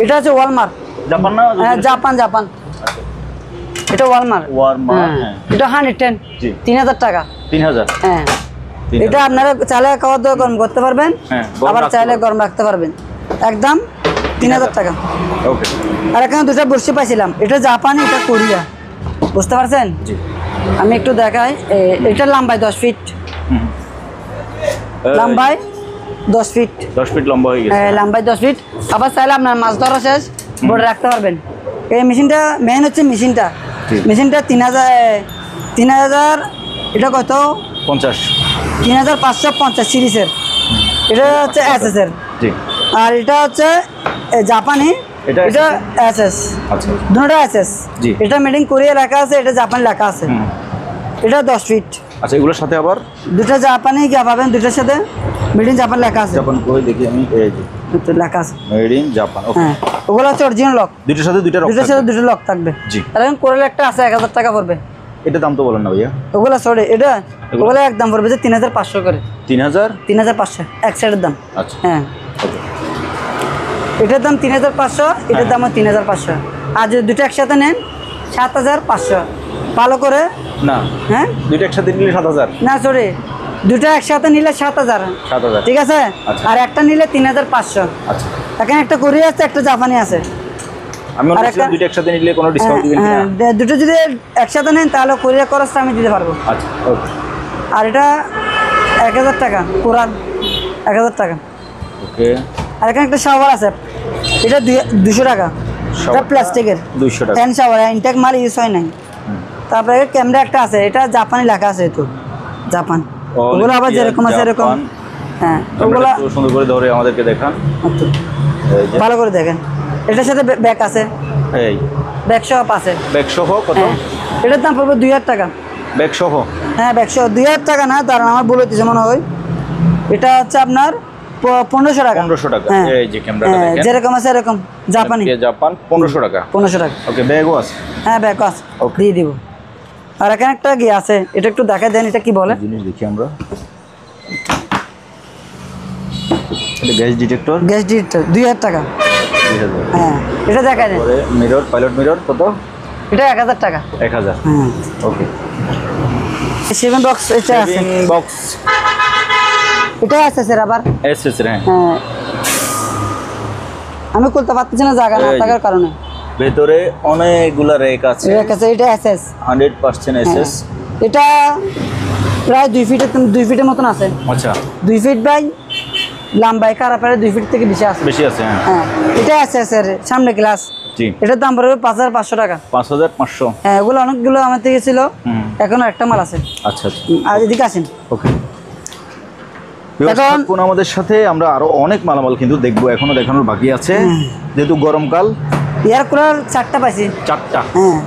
এটা হচ্ছে ওয়ালমার্ট। জাপান না? হ্যাঁ, জাপান। এটা ওয়ালমার্ট। হ্যাঁ, এটা 110। 3000 টাকা। 3000। হ্যাঁ, এটা আপনারা চাইলে খাওয়া দাওয়া গরম করতে পারবেন, আবার চাইলে গরম রাখতে পারবেন। একদম 3000 টাকা। ওকে। আর এখানে 2টা বড়শি পাইছিলাম, এটা জাপানি, এটা কোরিয়া, বুঝতে পারছেন? জি। আমি একটু দেখাই। এটা লম্বায় 10 ফিট, লম্বায় 10 ফিট। 10 ফিট লম্বা হয়ে গেছে। লম্বায় 10 ফিট। আবার চাইলে আপনার মাছ ধরা শেষ বোর্ডে রাখতে পারবেন। এই মেশিনটা মেইন হচ্ছে মেশিনটা 3000। এটা কত? 50। 3550 সিরিজের। এটা হচ্ছে এসএস এর। জি। আর এটা হচ্ছে জাপানি, এটা এসএস। আচ্ছা, দুটোটা এসএস। জি। এটা মেড ইন কোরিয়া লেখা আছে, এটা জাপানি লেখা আছে। এটা 10 ফিট। আচ্ছা, এগুলোর সাথে আবার দুটো জাপানি কি পাবেন, দুটোর সাথে মেড ইন জাপান লেখা আছে। জাপান কই দেখি আমি, এই যে তো লেখা আছে মেড ইন জাপান। ওকে। হ্যাঁ, ওগুলো হচ্ছে অরিজিনাল লক, দুটোর সাথে দুটো লক থাকবে। জি। আর এখন কোরিয়া একটা আছে 1000 টাকা পড়বে। এটা দাম তো বলেন না ভাইয়া? ওগুলো সরি, ওগুলো একদম পড়বে যে 3500 করে। 3500 এক সাইডের দাম। আচ্ছা, হ্যাঁ, এটার দাম 3500, এটার দামও 3500। আর যদি দুটো একসাথে নেন 7500। ভালো করে না, হ্যাঁ, দুটো একসাথে নিলে 7000। না সরি, দুটো একসাথে নিলে 7000। ঠিক আছে। আর একটা নিলে 3500। আচ্ছা, এখানে একটা কোরিয়া আছে, একটা জাপানি আছে। আমি বলছিলাম দুটো একসাথে নিলে কোনো ডিসকাউন্ট দিবেন কিনা? হ্যাঁ, দুটো যদি একসাথে নেন তাহলে কোরিয়া খরচটা আমি দিতে পারবো। আচ্ছা, ওকে। আর এটা 1000 টাকা, পুরান 1000 টাকা। ওকে। আর এখানে একটা শাওয়ার আছে, এটা 200 টাকা। এটা প্লাস্টিকের 200 টাকা। হ্যান্ড শাওয়ার, ইনটেক মাল ইউজ হয় নাই। তারপরে ক্যামেরা একটা আছে, এটা জাপানি লেখা আছে, তো জাপান। ওগুলো আবার যেরকম আছে এরকম। হ্যাঁ, ওগুলো সুন্দর করে ধরে আমাদেরকে দেখান, ভালো করে দেখেন। এটার সাথে ব্যাগ আছে, এই ব্যাগ সহ আছে। ব্যাগ সহ কত? এটার দাম পড়বে 2000 টাকা। ব্যাগ সহ? হ্যাঁ, ব্যাগ সহ 2000 টাকা না, দাঁড়ান আমার ভুল হইতেছে মনে হয়। এটা হচ্ছে আপনার 1500 টাকা। 1500 টাকা। এই যে ক্যামেরাটা দেখেন, যেরকম আছে এরকম জাপানি। জাপান 1500 টাকা। 1500 টাকা। ওকে, ব্যাগও আছে? হ্যাঁ, ব্যাগ আছে, দিয়ে দিব। আর এখানে একটা গিয়ে আছে, এটা একটু দেখাই দেন, এটা কি বলে? জিনিস দেখি আমরা। এটা গ্যাস ডিটেক্টর। 2000 টাকা। 2000। হ্যাঁ, এটা দেখাই দেন। পরে মিরর, পাইলট মিরর কত? এটা 1000 টাকা। 1000। হ্যাঁ, ওকে। 7 বক্স এটা আছে। বক্স এটা আছে স্যার, আবার এসএস রে। হ্যাঁ, আমি খুলতে পারতেছি না জায়গা না এই যে। থাকার কারণে। ভেতরে অনেকগুলা রেক আছে, এটা কাছে এটা এসএস 100% এসএস। এটা প্রায় 2 ফিটের মতন আছে। আচ্ছা, 2 ফিট বাই লম্বাই কারা প্রায় 2 ফিট থেকে বেশি আছে। বেশি আছে। হ্যাঁ, হ্যাঁ এটা এসএস এর সামনে গ্লাস। জি, এটার দাম পড়বে 5500 টাকা। 5500। হ্যাঁ এগুলো অনেকগুলো আমার থেকে ছিল, এখনো একটা মাল আছে। আচ্ছা আচ্ছা, আর এদিকে আসেন। ওকে। এখন এখন আমাদের সাথে আমরা আরো অনেক মালামাল কিন্তু দেখবো, এখনো দেখানোর বাকি আছে, যেহেতু গরমকাল। এয়ার কুলার 4টা পাইছি। 4টা। হ্যাঁ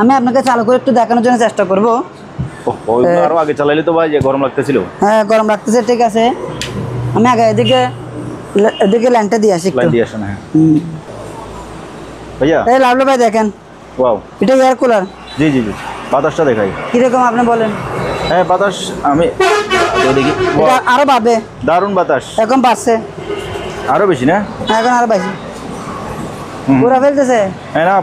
আমি আপনাকে চালু করে একটু দেখানোর জন্য চেষ্টা করব। ওইগুলো আরো আগে চালাইলে তো ভাই, যে গরম লাগতেছিল। হ্যাঁ গরম লাগতেছে, ঠিক আছে। আমি আগে এদিকে ল্যান্ডটা দিয়ে আসি একটু। লাইন দিয়ে আসেন। হ্যাঁ ভাইয়া, এই লাভলো ভাই দেখেন, ওয়াও, এটা এয়ার কুলার। জি জি জি, বাতাসটা দেখাই। কিরকম আপনি বলেন? হ্যাঁ বাতাস, আমি দেখি, এটা আরো বাড়বে, দারুণ বাতাস, এখন বাড়ছে, আরো বেশি না? এখন আরো বেশি হুম। পুরা ফেলতেছে। হ্যাঁ না,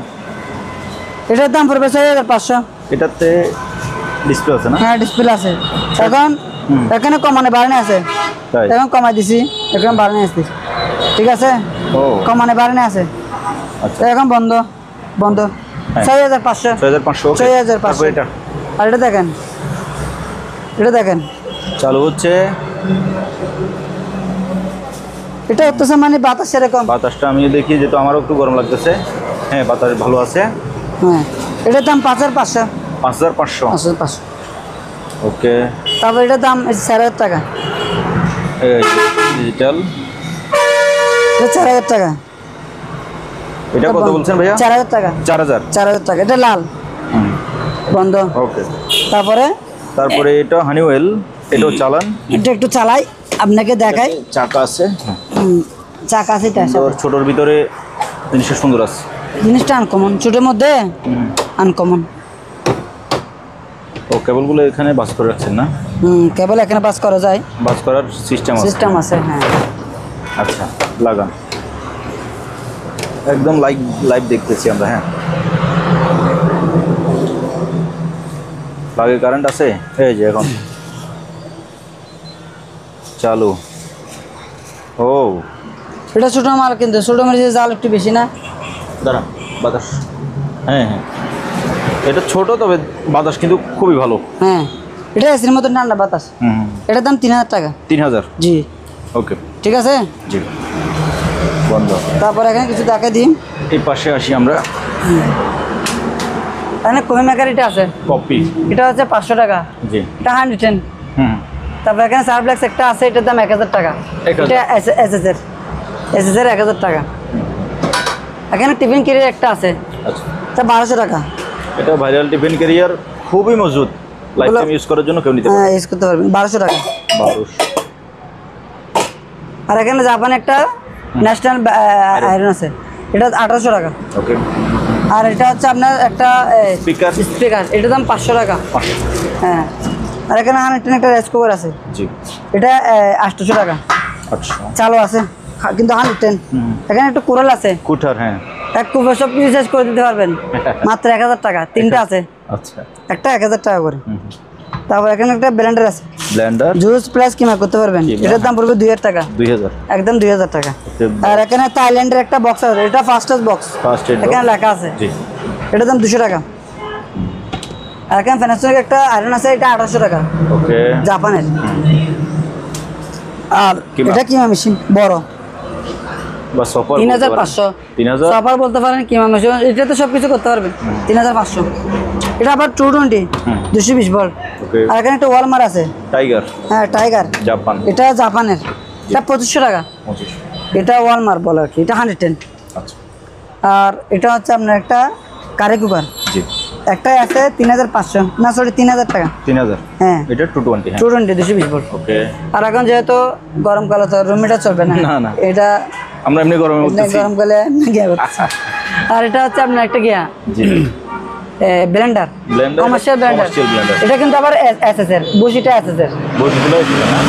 এটার দাম পড়বে 6500। এটাতে ডিসপ্লে আছে না? হ্যাঁ ডিসপ্লে আছে। এখন এখানে কমানে বাড়ানো আছে, তাই? এখন কমাই দিছি, এখন বাড়ানো আসছি, ঠিক আছে। ও কমানে বাড়ানো আছে, আচ্ছা, এখন বন্ধ বন্ধ। হ্যাঁ। 6500। 6500। 6500। এটা আর এটা দেখেন, এটা দেখেন, চালু হচ্ছে। এটা হচ্ছে মানে বাতাস এরকম। বাতাসটা আমি দেখি, যেহেতু আমারও একটু গরম লাগতেছে। হ্যাঁ বাতাস ভালো আছে। হ্যাঁ এটার দাম 5500। 5500। 5500। ওকে, তারপর এটার দাম 4000 টাকা। ডিজিটাল। এটা 4000 টাকা। এটা কত বলছেন ভাইয়া? 4000 টাকা। 4000। 4000 টাকা। এটা লাল, বন্ধ। ওকে, তারপরে এটা হানিওয়েল, এটাও চালান। এটা একটু চালাই আপনাকে দেখাই। চাকা আছে, চাকা আছে, ছোটর ভিতরে জিনিসটা সুন্দর আছে। জিনিসটা আনকমন, ছোটোর মধ্যে আনকমন। ও কেবলগুলো এখানে বাস করে রাখছেন না? কেবল এখানে পাস করা যায়, বাস করার সিস্টেম আছে। হ্যাঁ আচ্ছা, লাগান। একদম লাইভ দেখতেছি আমরা। হ্যাঁ, লাগে কারেন্ট আছে, এই যে এখন চালু। ও এটা ছোটো মাল, কিন্তু ছোটো মালের জাল একটু বেশি না? দাঁড়া, বাতাস। হ্যাঁ হ্যাঁ, এটা ছোট, তবে বাতাস কিন্তু খুবই ভালো। হ্যাঁ এটা এসির মতন ঠান্ডা বাতাস। এটার দাম 3000 টাকা। 3000। জি ওকে, ঠিক আছে। জি, বন্ধ। তারপর এখানে কিছু দেখা দিই। এই পাশে আসি আমরা। এখানে কমি মেকার এটা আছে, কপি। এটা হচ্ছে 500 টাকা। জি, এটা 110। হুম। তারপর এখানে সারপ্লেক্স একটা আছে, এটার দাম 1000 টাকা। 1000। এটা এসএস এর 1000 টাকা। এখানে টিফিন ক্যারিয়ার একটা আছে, আচ্ছা, এটা 1200 টাকা। এটা ভাইরাল টিফিন ক্যারিয়ার, খুবই মজবুত, লাইফ টাইম ইউজ করার জন্য কেউ নিতে পারে। হ্যাঁ ইউজ করতে পারবেন, 1200 টাকা। 1200। আর এখানে জাপান একটা ন্যাশনাল আয়রন আছে, এটা 1800 টাকা। ওকে, আর এটা হচ্ছে আপনার একটা স্পিকার, এটার দাম 500 টাকা। হ্যাঁ, আর এখানে একটা রাইস কুকার আছে, জি, এটা 800 টাকা। আচ্ছা, চালু আছে কিন্তু 110। এখানে একটা কোরাল আছে, কুঠার। হ্যাঁ, এক কুকার সব কিছু শেষ করে দিতে পারবেন, মাত্র 1000 টাকা। তিনটা আছে, আচ্ছা, একটা 1000 টাকা করে। তারপর এখানে একটা ব্লেন্ডার আছে, ব্লেন্ডার, জুস প্লাস কিমা করতে পারবেন, এটার দাম পড়বে 2000 টাকা। 2000। একদম 2000 টাকা। আর এখানে থাইল্যান্ডের একটা বক্স আছে, এটা ফাস্টেস্ট বক্স, এখানে লেখা আছে, জি, এটার দাম 200 টাকা। আর এখানে প্যানাসোনিক একটা আয়রন আছে, এটা 1800 টাকা, ওকে, জাপানের। আর কিমা। এটা কিমা মেশিন বড়, বা সফর 3500। 3000। সফার বলতে পারেন, কিমা মেশিন, এটা তো সব কিছু করতে পারবেন। 3500। এটা আবার 220 220 ভোল্ট। ওকে, আর এখানে একটা ওয়ালমার আছে, টাইগার, হ্যাঁ টাইগার, জাপান, এটা জাপানের, এটা 2500 টাকা। 25। এটা ওয়ালমার বলে আর কি, এটা 110। আচ্ছা, আর এটা হচ্ছে আপনার একটা কারি কুকার, জি, একটা আছে 3500, না সরি 3000 টাকা। 3000। হ্যাঁ এটা 220। হ্যাঁ, 220 220 ভোল্ট। ওকে, আর এখন যেহেতু গরমকালে তো রুম হিটার চলবে না, না। এটা আমরা এমনি গরমে বলতেছি। গরমকালে গিয়া করতেছি। আর এটা হচ্ছে আপনার একটা গিয়া জি, ব্লেন্ডার, কমার্শিয়াল ব্লেন্ডার। এটা কিন্তু আবার এসএস এর বুশ, এটা এসএস এর বসগুলো ছিল না?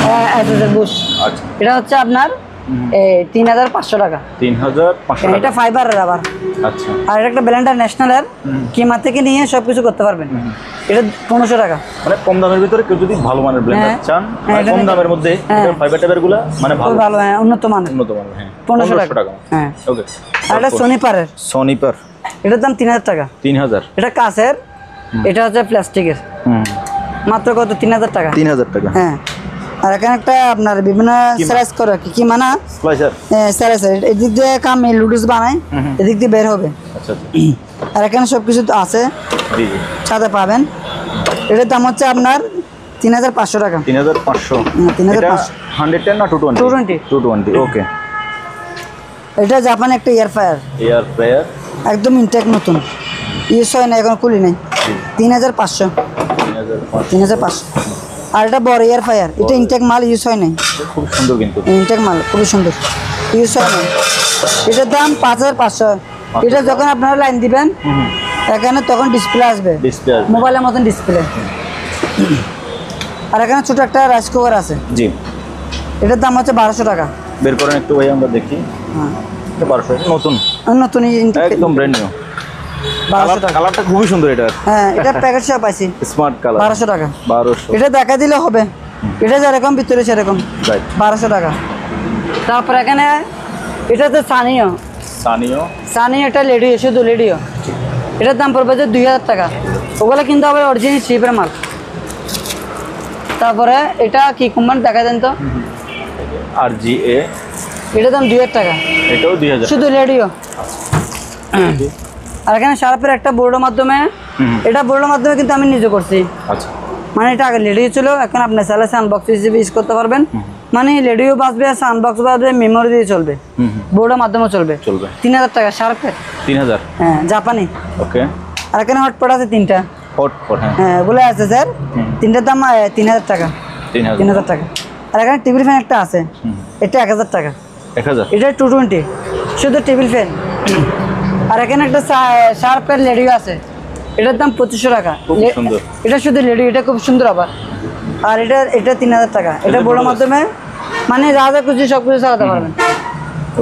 এসএস এর বুশ। আচ্ছা, এটা হচ্ছে আপনার 3,500 টাকা। 3,500 এটা টাকা। ফাইবারের আবার। আচ্ছা। আর এটা একটা ব্লেন্ডার ন্যাশনালের, কিমা থেকে নিয়ে সবকিছু করতে পারবেন। এটা 1500 টাকা। মানে কম দামের ভিতরে কেউ যদি ভালো মানের ব্লেন্ডার হ্যাঁ। চান, হ্যাঁ, মানে এটা কম নিতে- দামের মধ্যে হ্যাঁ। ফাইবার টাইবার গুলা মানে খুব ভালো ভালো, হ্যাঁ, উন্নত মানের। উন্নত মানের, হ্যাঁ। 1500 টাকা। হ্যাঁ। ওকে। আর এটা সোনিপারের, সনিপার এটার দাম 3000 টাকা। 3000। এটা কাঁচের, এটা হচ্ছে প্লাস্টিকের। মাত্র কত? 3000 টাকা। 3000 টাকা। হ্যাঁ। আর এখানে একটা আপনার বিভিন্ন স্লাইস করে কি মানা স্লাইসার। স্লাইস, এদিক দিয়ে কাম লুডুস বানায়, এদিক দিয়ে বের হবে। আচ্ছা। আর এখানে সব কিছু আছে, জি জি। সাথে পাবেন। এটার দাম হচ্ছে আপনার 3500 টাকা। 3500। 3500। 110 না 220? 220। 220, ওকে। এটা জাপান একটা এয়ার ফ্রায়ার, এয়ার ফ্রায়ার একদম ইনটেক নতুন, ইউজ হয় না, এখন খুলি নাই। 3500। 3500। আর এটা বড় এয়ার ফ্রায়ার, এটা ইনটেক মাল, ইউজ হয় নাই। খুব সুন্দর কিন্তু। ইনটেক মাল খুবই সুন্দর, ইউজ হয় নাই। এটার দাম 5500। এটা যখন আপনারা লাইন দিবেন এখানে তখন ডিসপ্লে আসবে, ডিসপ্লে আসবে। মোবাইলের মতন ডিসপ্লে। আর এখানে ছোট একটা রাইস কুকার আছে, জি। এটার দাম হচ্ছে 1200 টাকা। বের করেন একটু ভাই, আমরা দেখি। হ্যাঁ, এটা 1200, নতুন নতুন একদম ব্র্যান্ড নিউ। 1200 টাকা। কালারটা খুবই সুন্দর এটা। হ্যাঁ, এটা প্যাকেট সব পাইছি, স্মার্ট কালার। 1200 টাকা। 1200। এটা দেখা দিলে হবে, এটা যেরকম ভিতরে সেরকম। রাইট। 1200 টাকা। তারপর এখানে এটা তো সানিও, সানিও এটা লেডিও, শুধু লেডিও। এটার দাম পড়বে যে 2000 টাকা। ওগুলো কিন্তু আবার অরিজিনাল শিপের মাল। তারপরে এটা কি কোম্পানি দেখা দেন তো? RGA। এটার দাম 2000 টাকা, এটাও 2000। শুধু রেডিও। আর এখানে শার্পের একটা বোর্ডের মাধ্যমে, এটা বোর্ডের মাধ্যমে কিন্তু আমি নিজে করছি। আচ্ছা। মানে এটা আগে লেডিও ছিল, এখন আপনি চাইলে সাউন্ডবক্স হিসেবে ইউজ করতে পারবেন। মানে লেডিও বাজবে, সাউন্ডবক্স বাজবে, মেমোরি দিয়ে চলবে, বোর্ডের মাধ্যমে চলবে। 3000 টাকা শার্পের। 3000। হ্যাঁ, জাপানি। ওকে। আর এখানে হটপট আছে 3টা। হটপট, হ্যাঁ। হ্যাঁ, ওগুলো আছে স্যার। 3টার দাম 3000 টাকা। 3000 টাকা। আর এখানে টেবিল ফ্যান একটা আছে, এটা 1000 টাকা। 1000। এটা 220, শুধু টেবিল ফ্যান। আর এখানে একটা শার্পের লেডিও আছে, এটার দাম 2500 টাকা। খুব সুন্দর। এটা শুধু লেডিও, এটা খুব সুন্দর আবার। আর এটা 3000 টাকা। এটা বোর্ডের মাধ্যমে মানে যা যা কিছু সব কিছু চালাতে পারবেন।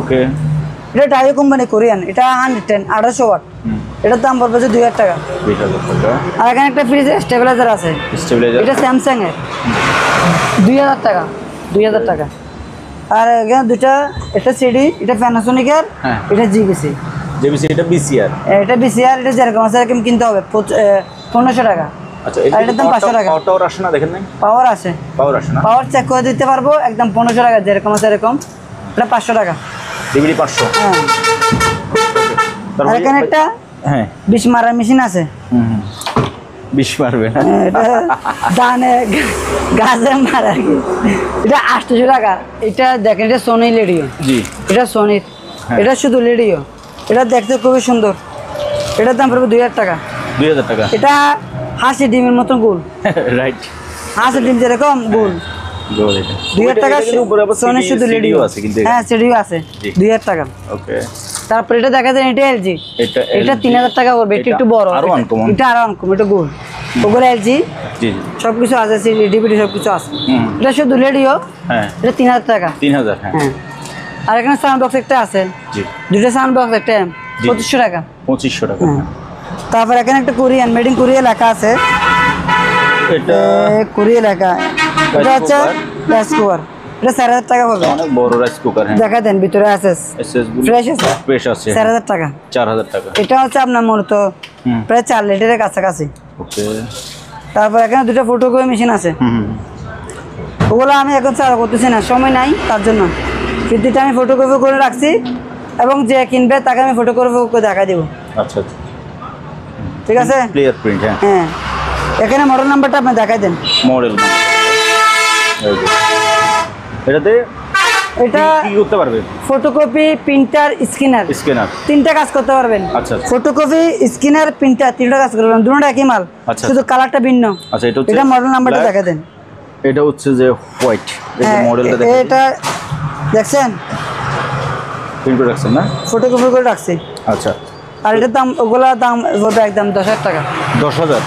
ওকে। এটা ডাইও কোম্পানি, কোরিয়ান। এটা 110, 1800 ওয়াট। এটার দাম পড়বে 2000 টাকা। 2000 টাকা। আর এখানে একটা ফ্রিজ স্টেবিলাইজার আছে, স্টেবিলাইজার। এটা স্যামসাং এর, 2000 টাকা। 2000 টাকা। আর এখানে দুটা, এটা সিডি, এটা প্যানাসোনিক এর, হ্যাঁ। এটা জিবিসি। জেবিসি, এটা BCR। এটা বিসিআর, এটা যেরকম আছে এরকম কিনতে হবে 1500 টাকা। আচ্ছা। আর এটার দাম 500 টাকা। পাওয়ার আসে না, দেখেন নাই? পাওয়ার আছে, পাওয়ার আসে না। পাওয়ার চেক করে দিতে পারবো একদম 1500 টাকা, যেরকম আছে এরকম। এটা 500 টাকা। ডিগ্রি 500। হ্যাঁ। আর এখানে একটা হ্যাঁ 20 মারার মেশিন আছে। 20 মারবে না? এটা দানে গাছে মারা আর কি। এটা 800 টাকা। এটা দেখেন, এটা সোনি লেডিও। জি। এটা সোনির, এটা শুধু লেডিও। এটা দেখতে খুবই সুন্দর। এটার দাম পড়বে 2000 টাকা। 2000 টাকা। এটা হাসি ডিমের মতন গোল, রাইট। হাসি ডিম যেরকম গোল। 2000 টাকা। সোনি শুধু লেডিও আছে কিন্তু। হ্যাঁ, সিডিও আছে। 2000 টাকা। ওকে। তারপর এটা দেখা যায়, এটা এলজি। এটা 3000 টাকা পড়বে, এটা একটু বড়। আরো আনকমন। এটা আরো আনকমন, এটা গোল। ওগুলো এলজি। জি জি। সবকিছু আছে, সিডি ডিভিডি সবকিছু আছে। এটা শুধু রেডিও। হ্যাঁ। এটা 3000 টাকা। 3000। হ্যাঁ। হ্যাঁ। আর এখানে সাউন্ড বক্স একটা আছে, জি। দুটো সাউন্ড বক্স, একটা জি। 2500 টাকা। 2500 টাকা। হ্যাঁ। তারপর এখানে একটা কোরিয়ান, মেড ইন কোরিয়া লেখা আছে। এটা কোরিয়া লেখা। এটা হচ্ছে রাইস কুকার। এটা 4000 টাকা পড়বে। অনেক বড় রাইস কুকার। হ্যাঁ। দেখা দেন ভিতরে আছে, এসএস গুলো ফ্রেশ আছে। ফ্রেশ আছে। 4000 টাকা। 4000 টাকা। এটা হচ্ছে আপনার মূলত প্রায় 4 লিটারের কাছাকাছি। ওকে। তারপর এখানে দুটো ফটোকপি মেশিন আছে। ওগুলো আমি এখন চালু করতেছি না, সময় নাই তার জন্য। কিন্তু আমি ফটোকপি করে রাখছি, এবং যে কিনবে তাকে আমি ফটোকপি করে দেখা দেবো। আচ্ছা আচ্ছা। ঠিক আছে। Clear print. হ্যাঁ। হ্যাঁ, এখানে মডেল নাম্বারটা আপনি দেখাই দেন। মডেল। এটাতে এটা কি করতে পারবে? ফটোকপি, প্রিন্টার, স্ক্যানার, 3টা কাজ করতে পারবেন। আচ্ছা। ফটোকপি, স্ক্যানার, প্রিন্টার, 3টা কাজ করবেন। দুটোটা একই মাল, শুধু কালারটা ভিন্ন। আচ্ছা। এটা হচ্ছে, এটা মডেল নাম্বারটা দেখাই দেন। এটা হচ্ছে যে হোয়াইট। এই যে মডেলটা দেখেন। এটা দেখছেন, প্রিন্ট করে রাখছেন না? ফটোকপি করে রাখছি। আচ্ছা। আর এটার দাম, ওগুলা দাম বলবে একদম 10000 টাকা। 10000।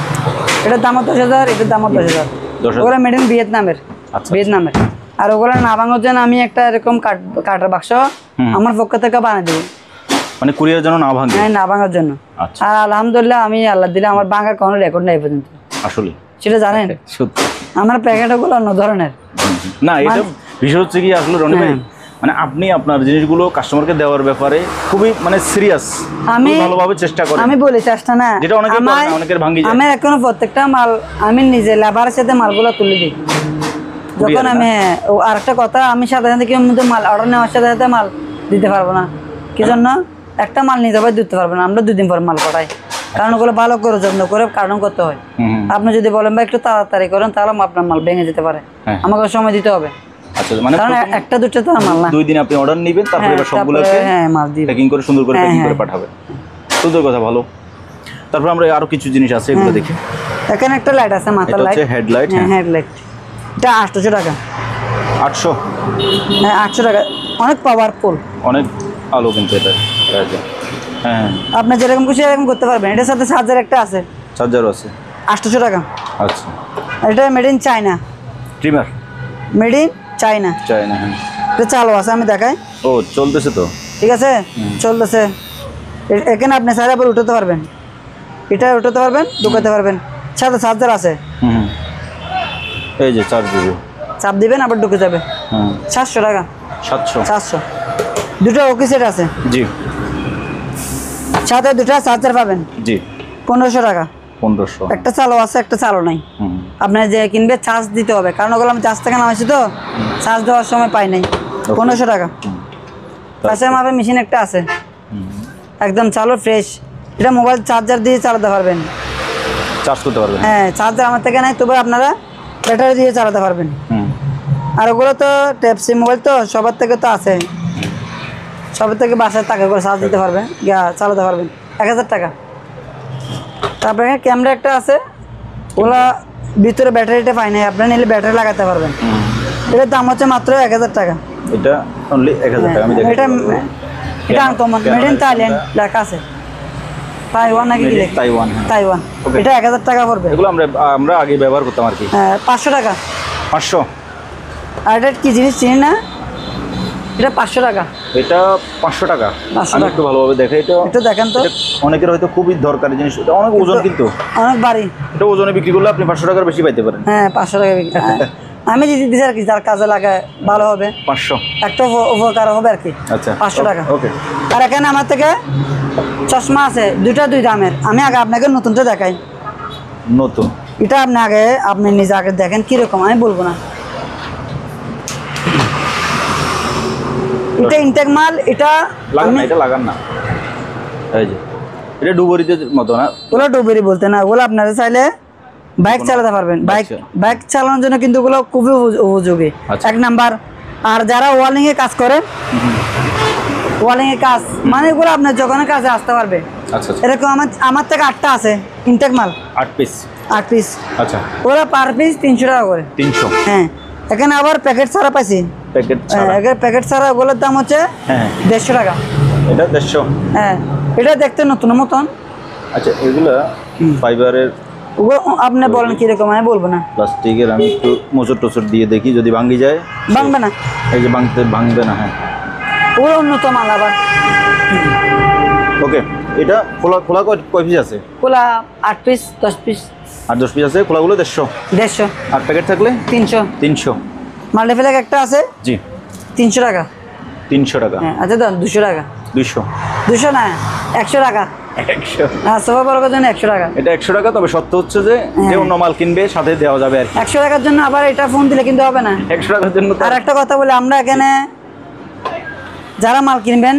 এটার দামও 10000, এটার দামও 10000। 10,000। ওগুলা মেড ইন ভিয়েতনামের। আচ্ছা। ভিয়েতনামের। আর ওগুলো না ভাঙার জন্য আমি একটা এরকম কাঠের বাক্স আমার পক্ষ থেকে বানিয়ে দেবো, মানে কুরিয়ার জন্য না ভাঙে? হ্যাঁ, না ভাঙার জন্য। আচ্ছা। আর আলহামদুলিল্লাহ আমি আল্লাহ দিলে আমার ভাঙার কোনো রেকর্ড নেই পর্যন্ত। আসলে সেটা জানেন? সত্যি আমার প্যাকেটগুলো অন্য ধরনের। না, এটা বিষয় হচ্ছে কি আসলে রনি ভাই, মানে আপনি আপনার জিনিসগুলো কাস্টমারকে দেওয়ার ব্যাপারে খুবই মানে সিরিয়াস, আমি ভালোভাবে চেষ্টা করেন। আমি বলি চেষ্টা না, যেটা অনেকের করে না, অনেকের ভাঙি যায়। আমি এখনো প্রত্যেকটা মাল আমি নিজে লেবারের সাথে মালগুলো তুলে দিই যখন আমি। আরেকটা কথা, আমি সাথে সাথে কেউ মাল অর্ডার নেওয়ার সাথে সাথে মাল দিতে পারবো না। কি জন্য? একটা মাল নিতে পারে দিতে পারবো না, আমরা 2 দিন পর মাল পাঠাই, কারণ ওগুলো ভালো করে যত্ন করে কার্টন করতে হয়। আপনি যদি বলেন ভাই একটু তাড়াতাড়ি করেন, তাহলে আপনার মাল ভেঙে যেতে পারে, আমাকে সময় দিতে হবে। আচ্ছা, মানে কারণ একটা দুটো তো মাল না, 2 দিন আপনি অর্ডার নেবেন, তারপরে এবার সবগুলোকে মাল দিবেন, প্যাকিং করে সুন্দর করে প্যাকিং করে পাঠাবেন। সুন্দর কথা, ভালো। তারপর আমরা আরো কিছু জিনিস আছে, এগুলো দেখি। এখানে একটা লাইট আছে, মাথার লাইট, হেডলাইট। হ্যাঁ, হেডলাইট। এটা 800 টাকা। 800? হ্যাঁ, 800 টাকা। অনেক পাওয়ারফুল, অনেক আলো কিন্তু এটা। হ্যাঁ, আপনি যেরকম খুশি এরকম করতে পারবেন। এটার সাথে চার্জার একটা আছে, চার্জারও আছে। 800 টাকা। আচ্ছা, এটা made in China, trimmer made in China. China, হ্যাঁ। এটা চালু আছে, আমি দেখাই। ও, চলতেছে তো? ঠিক আছে, চলতেছে। এখানে আপনি চাইলে আবার উঠাতে পারবেন, এটা উঠাতে পারবেন, ঢুকাতে পারবেন। সাথে চার্জার আছে, এই যে চার্জ দিবে, চাপ দিবেন আবার ঢুকে যাবে। 700 টাকা। 700। দুটো ওকে সেট আছে, জি। সাথে দুটো চার্জার পাবেন, জি। 1500 টাকা। 1500। একটা চালু আছে, একটা চালু নাই। আপনার যে কিনবে চার্জ দিতে হবে, কারণ ওগুলো আমি চার্জ থেকে নামাইছি তো, চার্জ দেওয়ার সময় পাই নাই। 1500 টাকা। পাশে আমার মেশিন একটা আছে, একদম চালু ফ্রেশ। এটা মোবাইল চার্জার দিয়ে চালাতে পারবেন, চার্জ করতে পারবেন। হ্যাঁ, চার্জার আমার থেকে নাই, তবে আপনারা ব্যাটারি দিয়ে চালাতে পারবেন। আর ওগুলো তো টাইপ সি মোবাইল, তো সবার থেকে তো আছে, সবার থেকে বাসায় টাকা করে চার্জ দিতে পারবেন, চালাতে পারবেন। 1000 টাকা। তারপরে ক্যামেরা একটা আছে, ওগুলা ভিতরে ব্যাটারিটা পাই নাই, আপনারা নিলে ব্যাটারি লাগাতে পারবেন। এটার দাম হচ্ছে মাত্র 1000 টাকা। এটা অনলি 1000 টাকা। আমি দেখি এটা আনকমন, মেড ইন থাইল্যান্ড লেখা আছে, তাইওয়ান নাকি কি লেখা? তাইওয়ান। এটা 1000 টাকা পড়বে। এগুলো আমরা আগে ব্যবহার করতাম আর কি। 500 টাকা। 500? আর এটা কি জিনিস চিনি না, এটা 500 টাকা। এটা 500 টাকা। 500 আমি টাকা। একটু ভালোভাবে দেখে, এটা একটু দেখেন তো। অনেকের হয়তো খুবই দরকারি জিনিস, এটা অনেক ওজন কিন্তু, অনেক ভারী। এটা ওজনে বিক্রি করলে আপনি 500 টাকার বেশি পাইতে পারেন। হ্যাঁ, 500 টাকা বিক্রি। আমি যদি দিচ্ছি আর কি, যার কাজে লাগায় ভালো হবে, 500 একটা উপকার হবে আর কি। আচ্ছা, 500 টাকা। ওকে। আর এখানে আমার থেকে চশমা আছে, দুইটা 2 দামের। আমি আগে আপনাকে নতুনটা দেখাই। নতুন? এটা আপনি নিজে আগে দেখেন কিরকম, আমি বলবো না। এটা ইনটেক মাল, এটা লাগান না, এটা লাগান না। এই যে এটা ডুবরিদের মতো না? ওগুলো ডুবুরি বলতে না, ওগুলো আপনারা চাইলে বাইক চালাতে পারবেন। বাইক চালানোর জন্য কিন্তু ওগুলো খুবই উপযোগী। 1 নাম্বার। আর যারা ওয়ালিং এ কাজ করে, ওয়ালিং এ কাজ মানে এগুলো আপনার যখন কাজে আসতে পারবে। আচ্ছা, এরকম আমার থেকে 8টা আছে ইনটেক মাল, 8 পিস। 8 পিস। আচ্ছা, ওরা পার পিস 300 টাকা করে। 300? হ্যাঁ। এখানে আবার প্যাকেট ছাড়া পাইছি, প্যাকেট ছাড়া ওগুলোর দাম হচ্ছে 150 টাকা। এটা 150? হ্যাঁ, এটা দেখতে নতুন মতন। আচ্ছা, এগুলা ফাইবারের? ওগুলো আপনি বলেন কিরকম, আমি বলবো না। প্লাস্টিকের। আমি একটু মোচর দিয়ে দেখি, যদি ভাঙি যায়। ভাঙবে না, এই যে ভাঙবে না। হ্যাঁ, ওগুলো উন্নত মাল আবার। ওকে। এটা খোলা কয় পিস আছে? খোলা 8 পিস, 10 পিস। 8-10 পিস আছে, খোলাগুলো 150? 150। আর প্যাকেট থাকলে 300। 300? মাল্টিপ্যাক একটা আছে, জি। 300 টাকা। 300 টাকা? হ্যাঁ। আচ্ছা, দাম 200 টাকা। 200 না, 100 টাকা। 100? হ্যাঁ, সোফা বড় জন্য 100 টাকা। এটা 100 টাকা, তবে সত্য হচ্ছে যে অন্য মাল কিনবে সাথে দেওয়া যাবে আর কি। 100 টাকার জন্য আবার এটা ফোন দিলে কিন্তু হবে না। 100 টাকার জন্য। আর একটা কথা বলি, আমরা এখানে যারা মাল কিনবেন,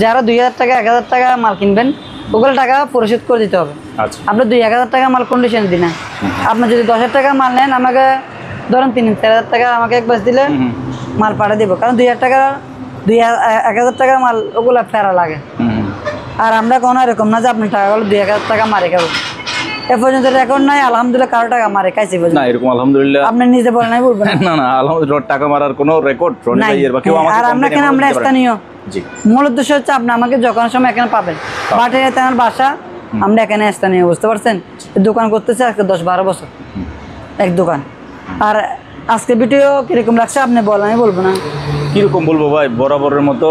যারা 2000 টাকা 1000 টাকা মাল কিনবেন, ওগুলো টাকা পরিশোধ করে দিতে হবে। আচ্ছা। আমরা 2-1000 টাকা মাল কন্ডিশন দিই না। আপনি যদি 10,000 টাকা মাল নেন, আমাকে ধরেন 3-4,000 টাকা আমাকে একবার দিলে মাল পাঠিয়ে দেবো, কারণ 2,000 টাকা 1,000 টাকার মাল ওগুলো ফেরা লাগে। আর আমরা কোনো এরকম না যে আপনার টাকাগুলো 2,000 টাকা মারে খাবো, এ পর্যন্ত রেকর্ড নাই। আলহামদুলিল্লাহ কারো টাকা মারে খাইছি না, এরকম আলহামদুলিল্লাহ আপনি নিজে বলেন, আমি বলবো না। না, আলহামদুলিল্লাহ টাকা মারার কোনো রেকর্ড রনি ভাইয়ের বা কেউ আমাকে। আর আমরা কেন, আমরা স্থানীয়। জি। মূল উদ্দেশ্য হচ্ছে আপনি আমাকে যখন সময় এখানে পাবেন, বাট এটা আমার বাসা, আমরা এখানে স্থানীয়, বুঝতে পারছেন? দোকান করতেছে আজকে 10-12 বছর, এক দোকান। আর আজকে ভিডিও কিরকম লাগছে আপনি বলেন, আমি বলবো না। কিরকম বলবো ভাই, বরাবরের মতো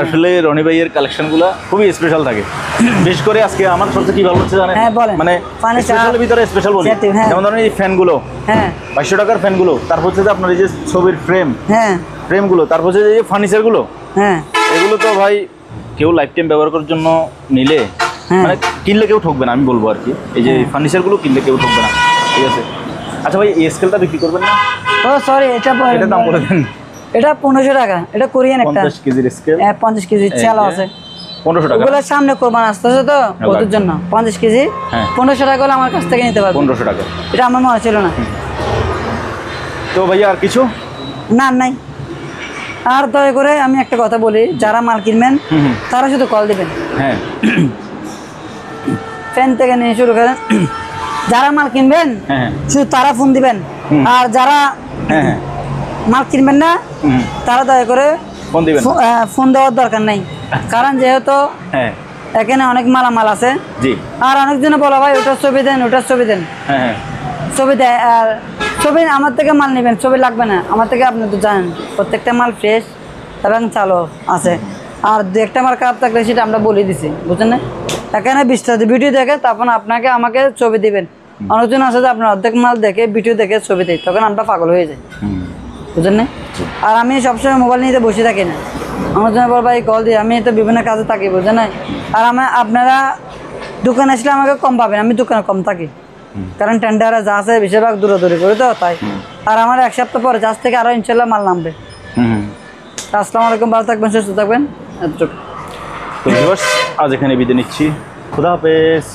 আসলে রনি ভাইয়ের কালেকশনগুলো খুবই স্পেশাল থাকে। বিশেষ করে আজকে আমার সবচেয়ে কি ভালো হচ্ছে জানেন, হ্যাঁ, বলেন। মানে Furniture, স্পেশালের ভিতরে স্পেশাল বলি, হ্যাঁ। যেমন ধরেন এই ফ্যানগুলো, হ্যাঁ 2200 টাকার ফ্যানগুলো, তারপর হচ্ছে যে আপনার এই যে ছবির হ্যাঁ ফ্রেমগুলো, তারপর হচ্ছে যে ফার্নিচারগুলো, হ্যাঁ এগুলো তো ভাই কেউ লাইফ টাইম ব্যবহার করার জন্য নিলে হ্যাঁ। মানে কিনলে কেউ ঠকবে না, আমি বলবো আর কি। এই যে ফার্নিচারগুলো কিনলে কেউ ঠকবে না, ঠিক আছে। আচ্ছা ভাই, এই স্কেলটা বিক্রি করবেন না? ও সরি, এটা এটা দাম বলে দেন। এটা 1500 টাকা, এটা কোরিয়ান একটা 50 কেজির স্কেল, 50 কেজি চালা আছে। 1500 টাকা। ওগুলো সামনে কোরবান আসতেছে তো ওদের জন্য 50 কেজি হ্যাঁ। 1500 টাকা হলে আমার কাছ থেকে নিতে পারবেন। 1500 টাকা। এটা আমার মনে ছিল না। তো ভাইয়া আর কিছু? না নাই। আর দয়া করে আমি একটা কথা বলি, যারা মাল কিনবেন তারা শুধু কল দিবেন। হ্যাঁ ফ্যান থেকে নিয়ে শুরু করেন, যারা মাল কিনবেন হ্যাঁ শুধু তারা ফোন দিবেন। আর যারা হ্যাঁ হ্যাঁ মাল কিনবেন না তারা দয়া করে ফোন দিবেন। ফোন দেওয়ার দরকার নেই, কারণ যেহেতু হ্যাঁ এখানে অনেক মালামাল আছে। জি। আর অনেকজনে বলো ভাই ওটার ছবি দেন, ওটার ছবি দেন, হ্যাঁ হ্যাঁ ছবি দেয়। আর ছবি আমার থেকে মাল নেবেন, ছবি লাগবে না আমার থেকে। আপনি তো জানেন প্রত্যেকটা মাল ফ্রেশ এবং চালু আছে। আর দু একটা মাল খারাপ থাকলে সেটা আমরা বলে দিছি, বুঝলেন না? এখানে বিস্তারিত ভিডিও দেখে তখন আপনাকে আমাকে ছবি দিবেন। অনেকজন আছে যে আপনার অর্ধেক মাল দেখে ভিডিও দেখে ছবি দেয়, তখন আমরা পাগল হয়ে যাই, বুঝলেন না? আর আমি সবসময় মোবাইল নিতে বসে থাকি না, আমার জন্য বল ভাই কল দিই, আমি তো বিভিন্ন কাজে থাকি, বুঝলেন না? আর আপনারা দোকানে আসলে আমাকে কম পাবেন, আমি দোকানে কম থাকি, কারণ টেন্ডারে যা আছে বেশিরভাগ দূরাদূরি করে তো তাই। আর আমার এক সপ্তাহ পরে জাহাজ থেকে আরো ইনশাল্লাহ মাল নামবে। আসসালামু আলাইকুম, ভালো থাকবেন, সুস্থ থাকবেন, এতটুকু। তো ভিউয়ার্স, আজ এখানে বিদায় নিচ্ছি। খুদা হাফেজ।